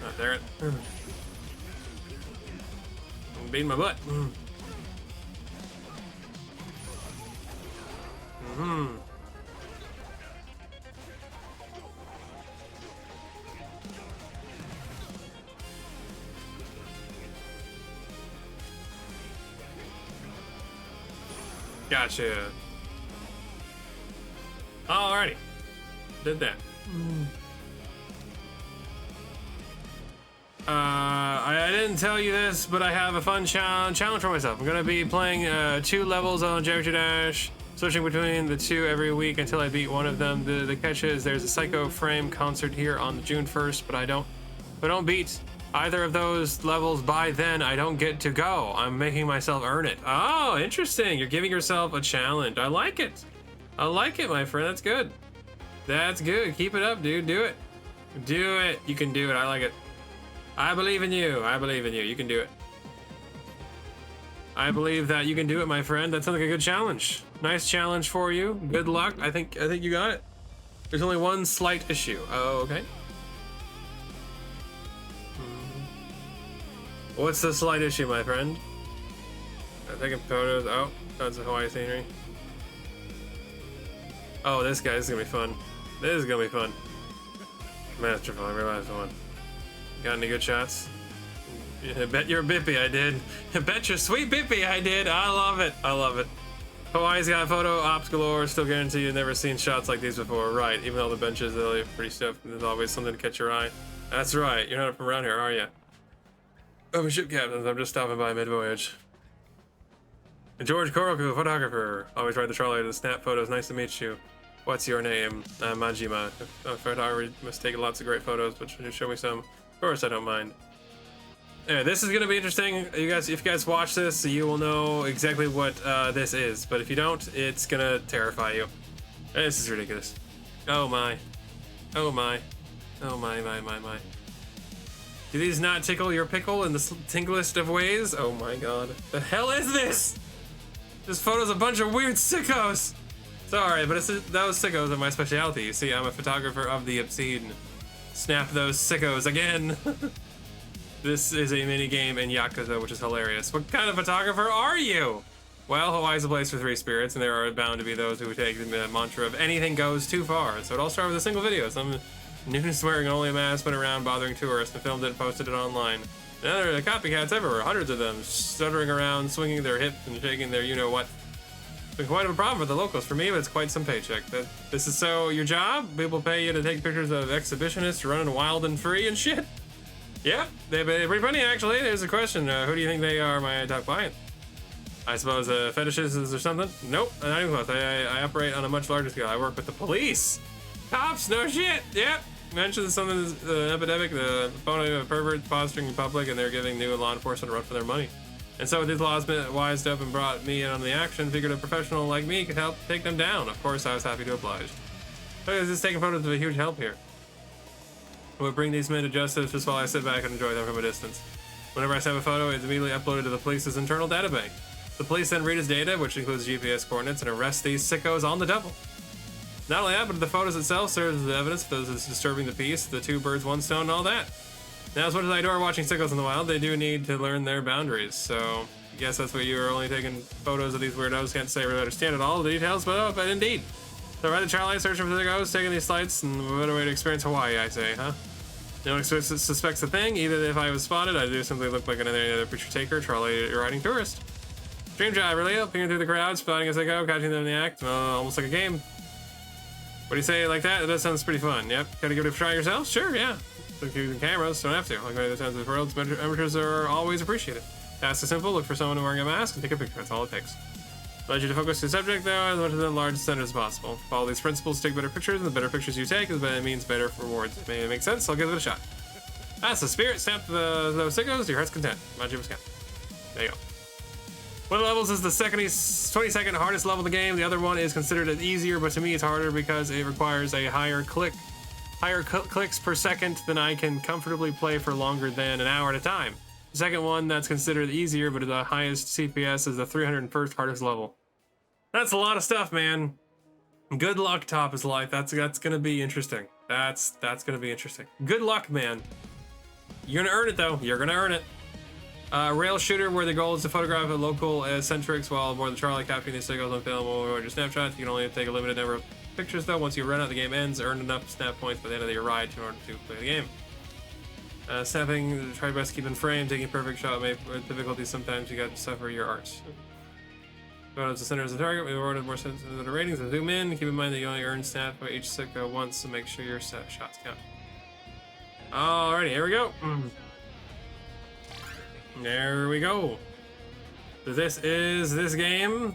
Not there it. I'm beating my butt. Gotcha. Alrighty. Did that. I didn't tell you this, but I have a fun challenge for myself. I'm gonna be playing 2 levels on Geometry Dash, switching between the 2 every week until I beat one of them. The catch is there's a Psycho Frame concert here on June 1st, but if I don't beat either of those levels by then, I don't get to go. I'm making myself earn it. Oh, interesting. You're giving yourself a challenge. I like it. I like it, my friend. That's good. That's good. Keep it up, dude. Do it. Do it. You can do it. I like it. I believe in you. I believe in you. You can do it. I believe that you can do it, my friend. That sounds like a good challenge. Nice challenge for you. Good luck. I think you got it. There's only one slight issue. Oh, okay. What's the slight issue, my friend? I'm taking photos. Oh, that's the Hawaii scenery. Oh, this guy. This is gonna be fun. This is gonna be fun. Masterful. Every last one. Got any good shots? I bet you're a Bippy, I did. I bet you're sweet Bippy, I did. I love it. I love it. Hawaii's got photo ops galore. Still guarantee you've never seen shots like these before. Right. Even though the benches are pretty stiff, there's always something to catch your eye. That's right. You're not from around here, are you? I'm a ship captain. I'm just stopping by mid-voyage. George Koroku, photographer. Always ride the trolley to snap photos. Nice to meet you. What's your name? Majima. A photographer must take lots of great photos, but just show me some. Of course, I don't mind. Yeah, this is gonna be interesting. You guys, if you guys watch this, you will know exactly what this is. But if you don't, it's gonna terrify you. This is ridiculous. Oh my. Oh my. Oh my. Do these not tickle your pickle in the tinglest of ways? Oh my god. The hell is this? This photo's a bunch of weird sickos. Sorry, but those sickos are my specialty. You see, I'm a photographer of the obscene. Snap those sickos again. This is a mini game in Yakuza, which is hilarious. What kind of photographer are you? Well, Hawaii's a place for 3 spirits, and there are bound to be those who take the mantra of anything goes too far. So it all started with a single video. Some nudist wearing only a mask went around bothering tourists and filmed it and posted it online. Now there are copycats everywhere, hundreds of them, stuttering around, swinging their hips and shaking their you-know-what. It's been quite a problem for the locals. For me, but it's quite some paycheck. This is so your job? People pay you to take pictures of exhibitionists running wild and free and shit? Yeah, they're pretty funny actually. There's a question. Who do you think they are, my top client? I suppose fetishists or something? Nope, not even close. I operate on a much larger scale. I work with the police. Cops, no shit. Yep. Mentioned something epidemic, the phony of perverts fostering in public, and they're giving new law enforcement a run for their money. And so these laws wised up and brought me in on the action. Figured a professional like me could help take them down. Of course, I was happy to oblige. Look, this is taking photos of a huge help here. We'll bring these men to justice just while I sit back and enjoy them from a distance. Whenever I snap a photo, it's immediately uploaded to the police's internal databank. The police then read his data, which includes GPS coordinates, and arrest these sickos on the double. Not only that, but the photos itself serves as evidence for those that's disturbing the peace, the 2 birds, 1 stone, and all that. Now, as much as I adore watching sickos in the wild, they do need to learn their boundaries. So, I guess that's why you were only taking photos of these weirdos. Can't say I really understand all the details, but indeed. So, ride the Charlie, searching for the sickos, taking these flights, and what a better way to experience Hawaii, I say, huh? No one suspects a thing. Either if I was spotted, I do simply look like any other picture taker, trolley riding tourist. Dream job, really? Peering through the crowd, spotting as they go, catching them in the act. Almost like a game. What do you say like that? That sounds pretty fun. Yep. Gotta give it a try yourself? Sure, yeah. So using cameras, don't have to. Like many other times in the world, amateurs are always appreciated. Task is simple. Look for someone wearing a mask and take a picture. That's all it takes. Allows you to focus your subject, though, as much as the large center as possible. Follow these principles to take better pictures, and the better pictures you take, it means better rewards. It may make sense, so I'll give it a shot. That's the spirit. Snap those sickos to your heart's content. Majima's Cat. There you go. One of the levels is the 22nd hardest level of the game. The other one is considered as easier, but to me it's harder because it requires a higher clicks per second than I can comfortably play for longer than an hour at a time. The second one that's considered easier, but the highest CPS is the 301st hardest level. That's a lot of stuff, man. Good luck, Top is Life. That's gonna be interesting. That's gonna be interesting. Good luck, man. You're gonna earn it though. You're gonna earn it. Rail shooter, where the goal is to photograph a local eccentrics while aboard the Charlie, capturing these signals on film or your snapshots. You can only take a limited number of pictures though. Once you run out, the game ends. Earn enough snap points by the end of your ride in order to play the game. Snapping, try best to keep in frame. Taking a perfect shot may with difficulties. Sometimes you got to suffer your art. Photos the center as a target. We awarded more sensitive to the ratings and zoom in. Keep in mind that you only earn snap by each sicko once, so make sure your shots count. Alrighty, here we go. There we go. This is this game.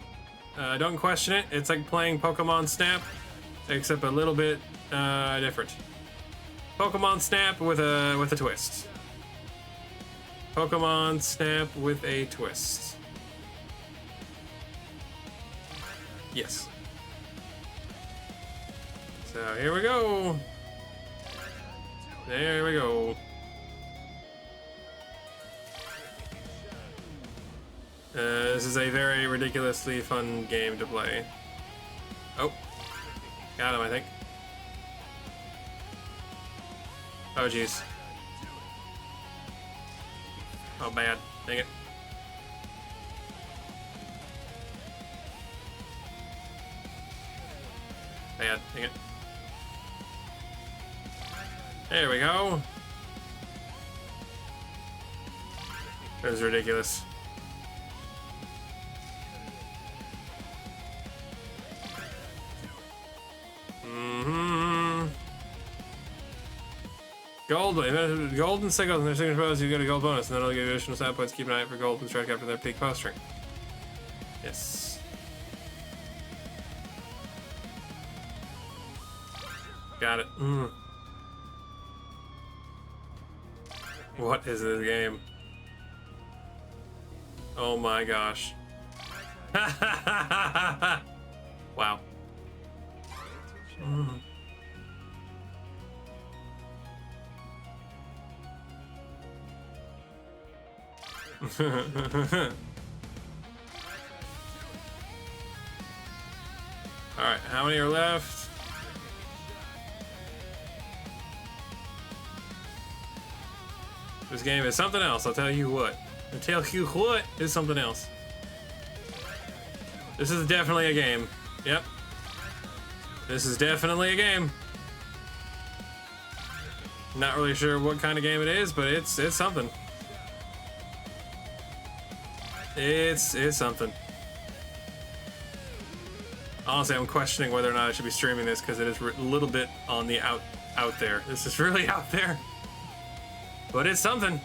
Don't question it. It's like playing Pokemon Snap, except a little bit different. Pokemon Snap with a twist. Pokemon Snap with a twist. Yes. So here we go. There we go. This is a very ridiculously fun game to play. Oh, got him, I think. Oh, jeez. Oh, bad. Dang it. Bad. Dang it. There we go. That was ridiculous. Gold and signals in their signature pose, you get a gold bonus, and then I'll give you additional stat points. Keep an eye out for gold and strike after their peak posturing. Yes. Got it. What is this game? Oh my gosh. Wow. Alright, how many are left? This game is something else, I'll tell you what. I'll tell you what is something else. This is definitely a game. Yep. This is definitely a game. Not really sure what kind of game it is, but it's something. It's something. Honestly, I'm questioning whether or not I should be streaming this because it is a little bit on the out there. This is really out there, but it's something.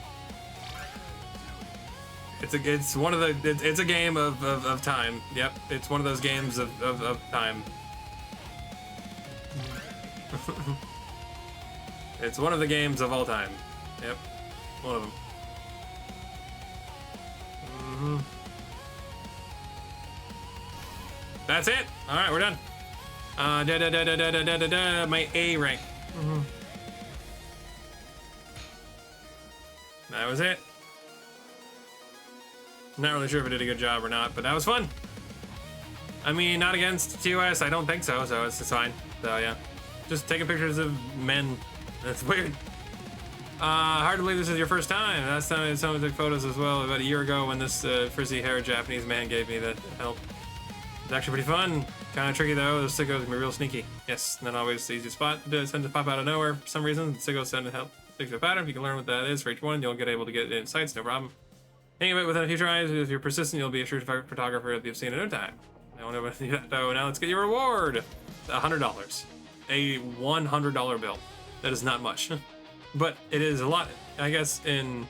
It's one of the it's a game of time. Yep, it's one of those games of time. It's one of the games of all time. Yep, one of them. That's it. All right, we're done. My A rank. That was it. Not really sure if I did a good job or not, but that was fun. I mean, not against TOS. I don't think so. So it's fine. So yeah, just taking pictures of men. That's weird. Hard to believe this is your first time. Last time someone took photos as well about a year ago when this frizzy-haired Japanese man gave me the help. It's actually pretty fun. Kind of tricky though. The sickos can be real sneaky. Yes, not always the easy spot. Tend to pop out of nowhere for some reason. The sickos tend to help fix the pattern. If you can learn what that is for each one, you'll get able to get insights. No problem. Anyway, within a few tries, if you're persistent, you'll be a true photographer that you've seen in no time. I won't ever do that though. Now let's get your reward. $100. A $100 bill. That is not much. But it is a lot, I guess, in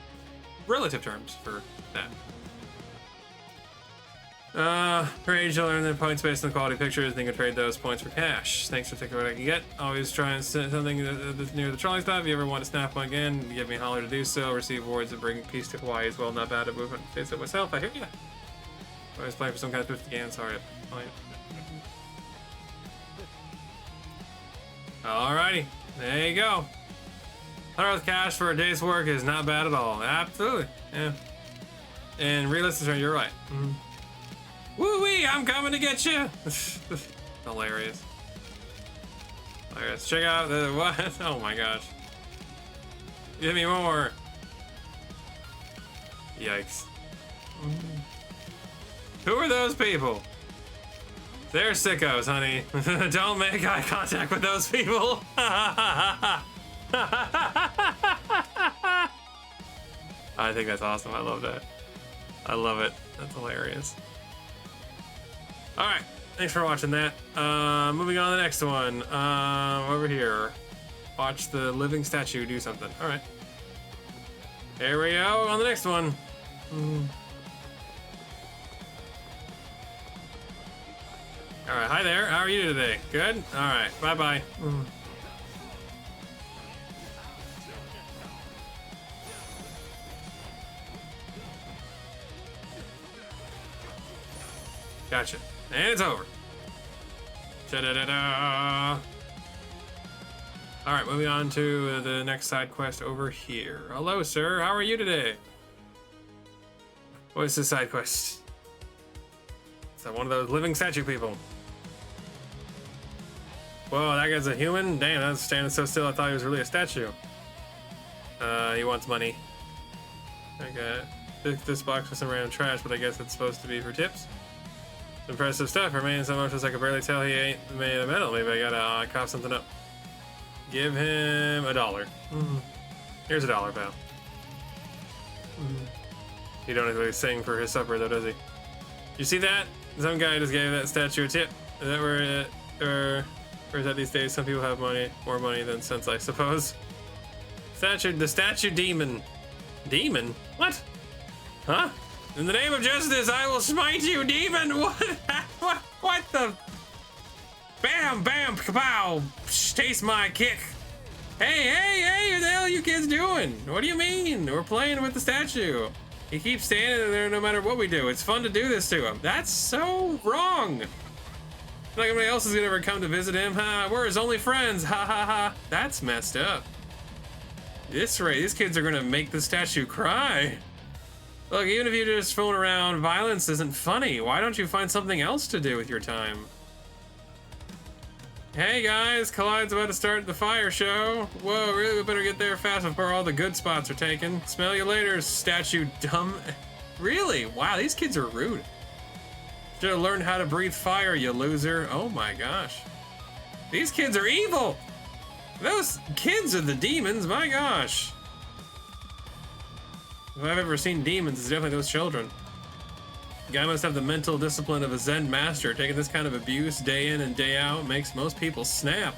relative terms for that. For age, you'll earn the points based on the quality pictures, and you can trade those points for cash. Thanks for taking what I can get. Always try and send something that's near the trolley stop. If you ever want to snap one again, give me a holler to do so. Receive awards that bring peace to Hawaii as well. Not bad at movement. Say so myself. I hear ya. I was playing for some kind of 50 game. Sorry. Alrighty. There you go. $100 cash for a day's work is not bad at all. Absolutely, yeah. And realistic return, you're right. Woo-wee, I'm coming to get you. Hilarious. Let's check out the what? Oh my gosh. Give me more. Yikes. Who are those people? They're sickos, honey. Don't make eye contact with those people. I think that's awesome. I love that. I love it. That's hilarious. All right. Thanks for watching that. Moving on to the next one. Over here. Watch the living statue do something. All right. Here we go on the next one. All right. Hi there. How are you today? Good? All right. Bye-bye. Gotcha. And it's over. Da-da-da-da. All right, moving on to the next side quest over here. Hello, sir. How are you today? What is this side quest? Is that one of those living statue people? Whoa, that guy's a human? Damn, that's standing so still. I thought he was really a statue. He wants money. Okay. This box with some random trash, but I guess it's supposed to be for tips. Impressive stuff. Remaining so much as I can barely tell he ain't made of metal. Maybe I gotta cough something up. Give him $1. Here's $1, pal. He don't really sing for his supper though, does he? You see that? Some guy just gave that statue a tip. Is that where it, or is that these days some people have money, more money than sense, I suppose? The statue demon. Demon? What? Huh? In the name of justice, I will smite you, demon! What? What the? Bam, bam, kapow! Taste my kick! Hey, what the hell are you kids doing? What do you mean? We're playing with the statue. He keeps standing there no matter what we do. It's fun to do this to him. That's so wrong. Like anybody else is gonna ever come to visit him. Ha, we're his only friends. Ha ha ha. That's messed up. These kids are gonna make the statue cry. Look, even if you just phone around, violence isn't funny. Why don't you find something else to do with your time? Hey guys, Collide's about to start the fire show. Whoa, really, we better get there fast before all the good spots are taken. Smell you later, statue dumb. Really? Wow, these kids are rude. Should have learned how to breathe fire, you loser. Oh my gosh. These kids are evil. Those kids are the demons, my gosh. If I've ever seen demons, it's definitely those children. The guy must have the mental discipline of a Zen master. Taking this kind of abuse day in and day out makes most people snap.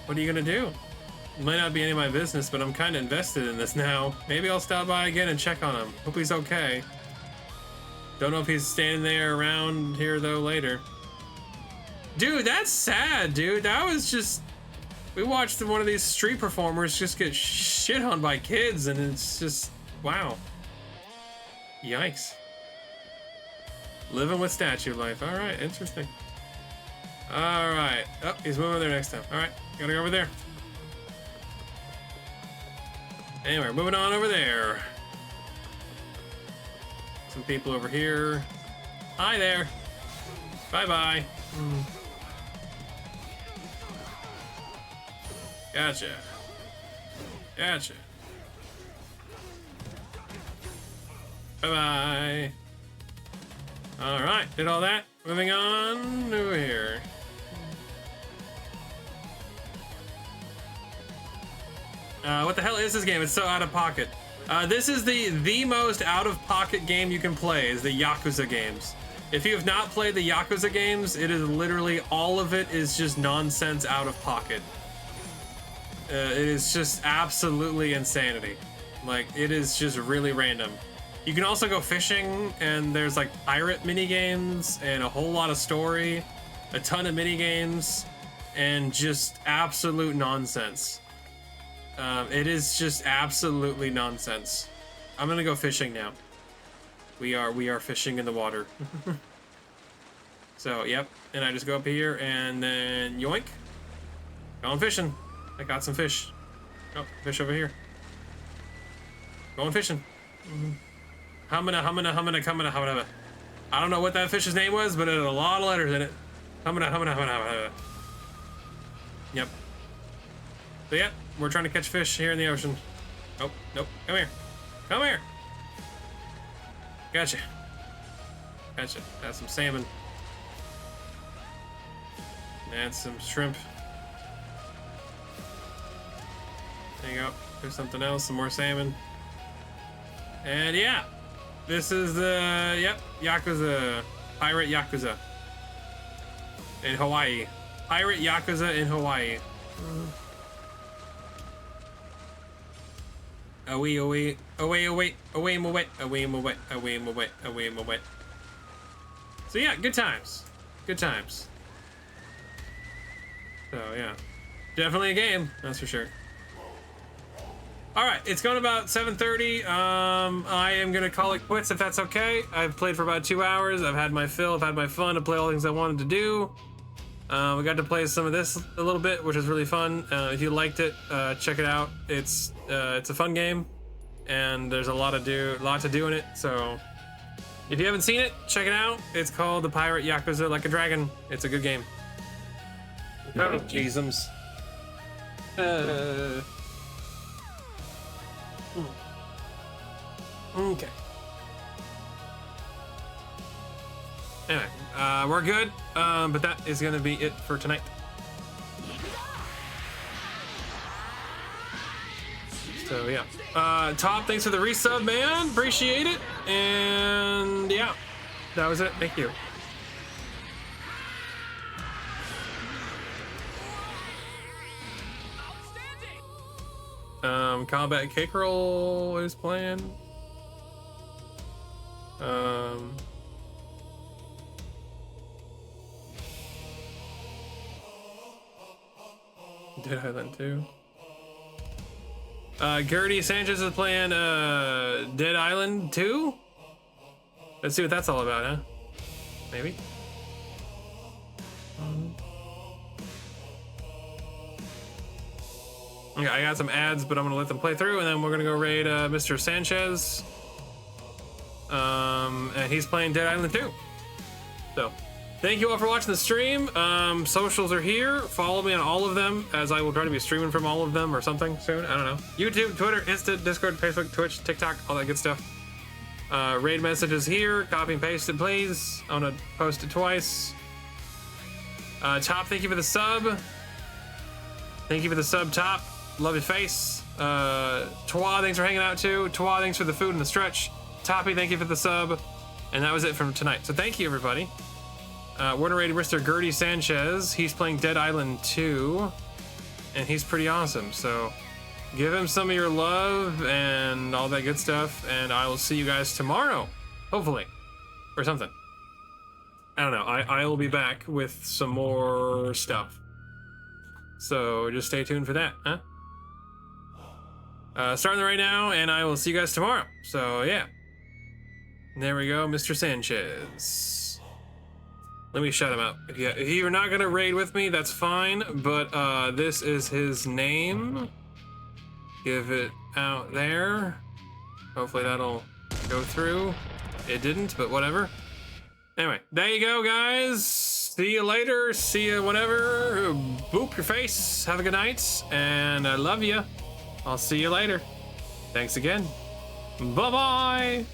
What are you gonna do? It might not be any of my business, but I'm kind of invested in this now. Maybe I'll stop by again and check on him. Hope he's okay. Don't know if he's standing there around here though later. Dude, that's sad, dude. That was just... We watched one of these street performers just get shit on by kids, and it's just, wow. Yikes. Living with statue life. All right, interesting. All right. Oh, he's moving there next time. All right, gotta go over there. Anyway, moving on over there. Some people over here. Hi there. Bye-bye. Gotcha. Gotcha. Bye-bye. All right, did all that. Moving on over here. What the hell is this game? It's so out of pocket. This is the most out of pocket game you can play, is the Yakuza games. If you have not played the Yakuza games, it is literally all of it is just nonsense out of pocket. It is just absolutely insanity. Like, it is just really random. You can also go fishing, and there's like pirate mini games and a whole lot of story, a ton of mini games, and just absolute nonsense. It is just absolutely nonsense. I'm gonna go fishing now. We are fishing in the water. So, yep. And I just go up here and then yoink. Going fishing. I got some fish. Oh, fish over here. Going fishing. Humana. I don't know what that fish's name was, but it had a lot of letters in it. Humana. Yep. So yeah, we're trying to catch fish here in the ocean. Oh, nope. Come here. Come here. Gotcha. Gotcha. That's some salmon. And some shrimp. There you go. There's something else, some more salmon. And yeah, this is the, yep, Yakuza, Pirate Yakuza in Hawaii. Pirate Yakuza in Hawaii. Away. So yeah, good times. Good times. So yeah, definitely a game, that's for sure. All right, it's going about 7:30. I am gonna call it quits if that's okay. I've played for about 2 hours. I've had my fill, I've had my fun to play all the things I wanted to do. We got to play some of this a little bit, which is really fun. If you liked it, check it out. It's a fun game, and there's a lot to do in it. So if you haven't seen it, check it out. It's called The Pirate Yakuza Like a Dragon. It's a good game. Oh, Jeezums. Okay. Anyway, we're good, but that is gonna be it for tonight. So yeah, Top, thanks for the resub, man. Appreciate it. And yeah, that was it. Thank you. Combat Cake Roll is playing. Dead Island 2. Gertie Sanchez is playing Dead Island 2. Let's see what that's all about, huh? Maybe. Okay, I got some ads, but I'm gonna let them play through, and then we're gonna go raid Mr. Sanchez. And he's playing Dead Island 2. So, thank you all for watching the stream. Socials are here. Follow me on all of them, as I will try to be streaming from all of them or something soon. I don't know. YouTube, Twitter, Insta, Discord, Facebook, Twitch, TikTok, all that good stuff. Raid messages here. Copy and paste it, please. I'm gonna post it twice. Top, thank you for the sub. Thank you for the sub, Top. Love your face. Twa, thanks for hanging out too. Twa, thanks for the food and the stretch. Toppy, thank you for the sub. And that was it from tonight. So thank you, everybody. We're gonna raid Mr. Gertie Sanchez. He's playing Dead Island 2. And he's pretty awesome. So give him some of your love and all that good stuff. And I will see you guys tomorrow. Hopefully. Or something. I don't know. I will be back with some more stuff. So just stay tuned for that, huh? Starting right now, and I will see you guys tomorrow. So yeah. There we go, Mr. Sanchez. Let me shout him out. If you're not gonna raid with me, that's fine, but this is his name. Give it out there. Hopefully that'll go through. It didn't, but whatever. Anyway, there you go, guys. See you later. See you whenever. Boop your face. Have a good night, and I love you. I'll see you later. Thanks again. Bye-bye.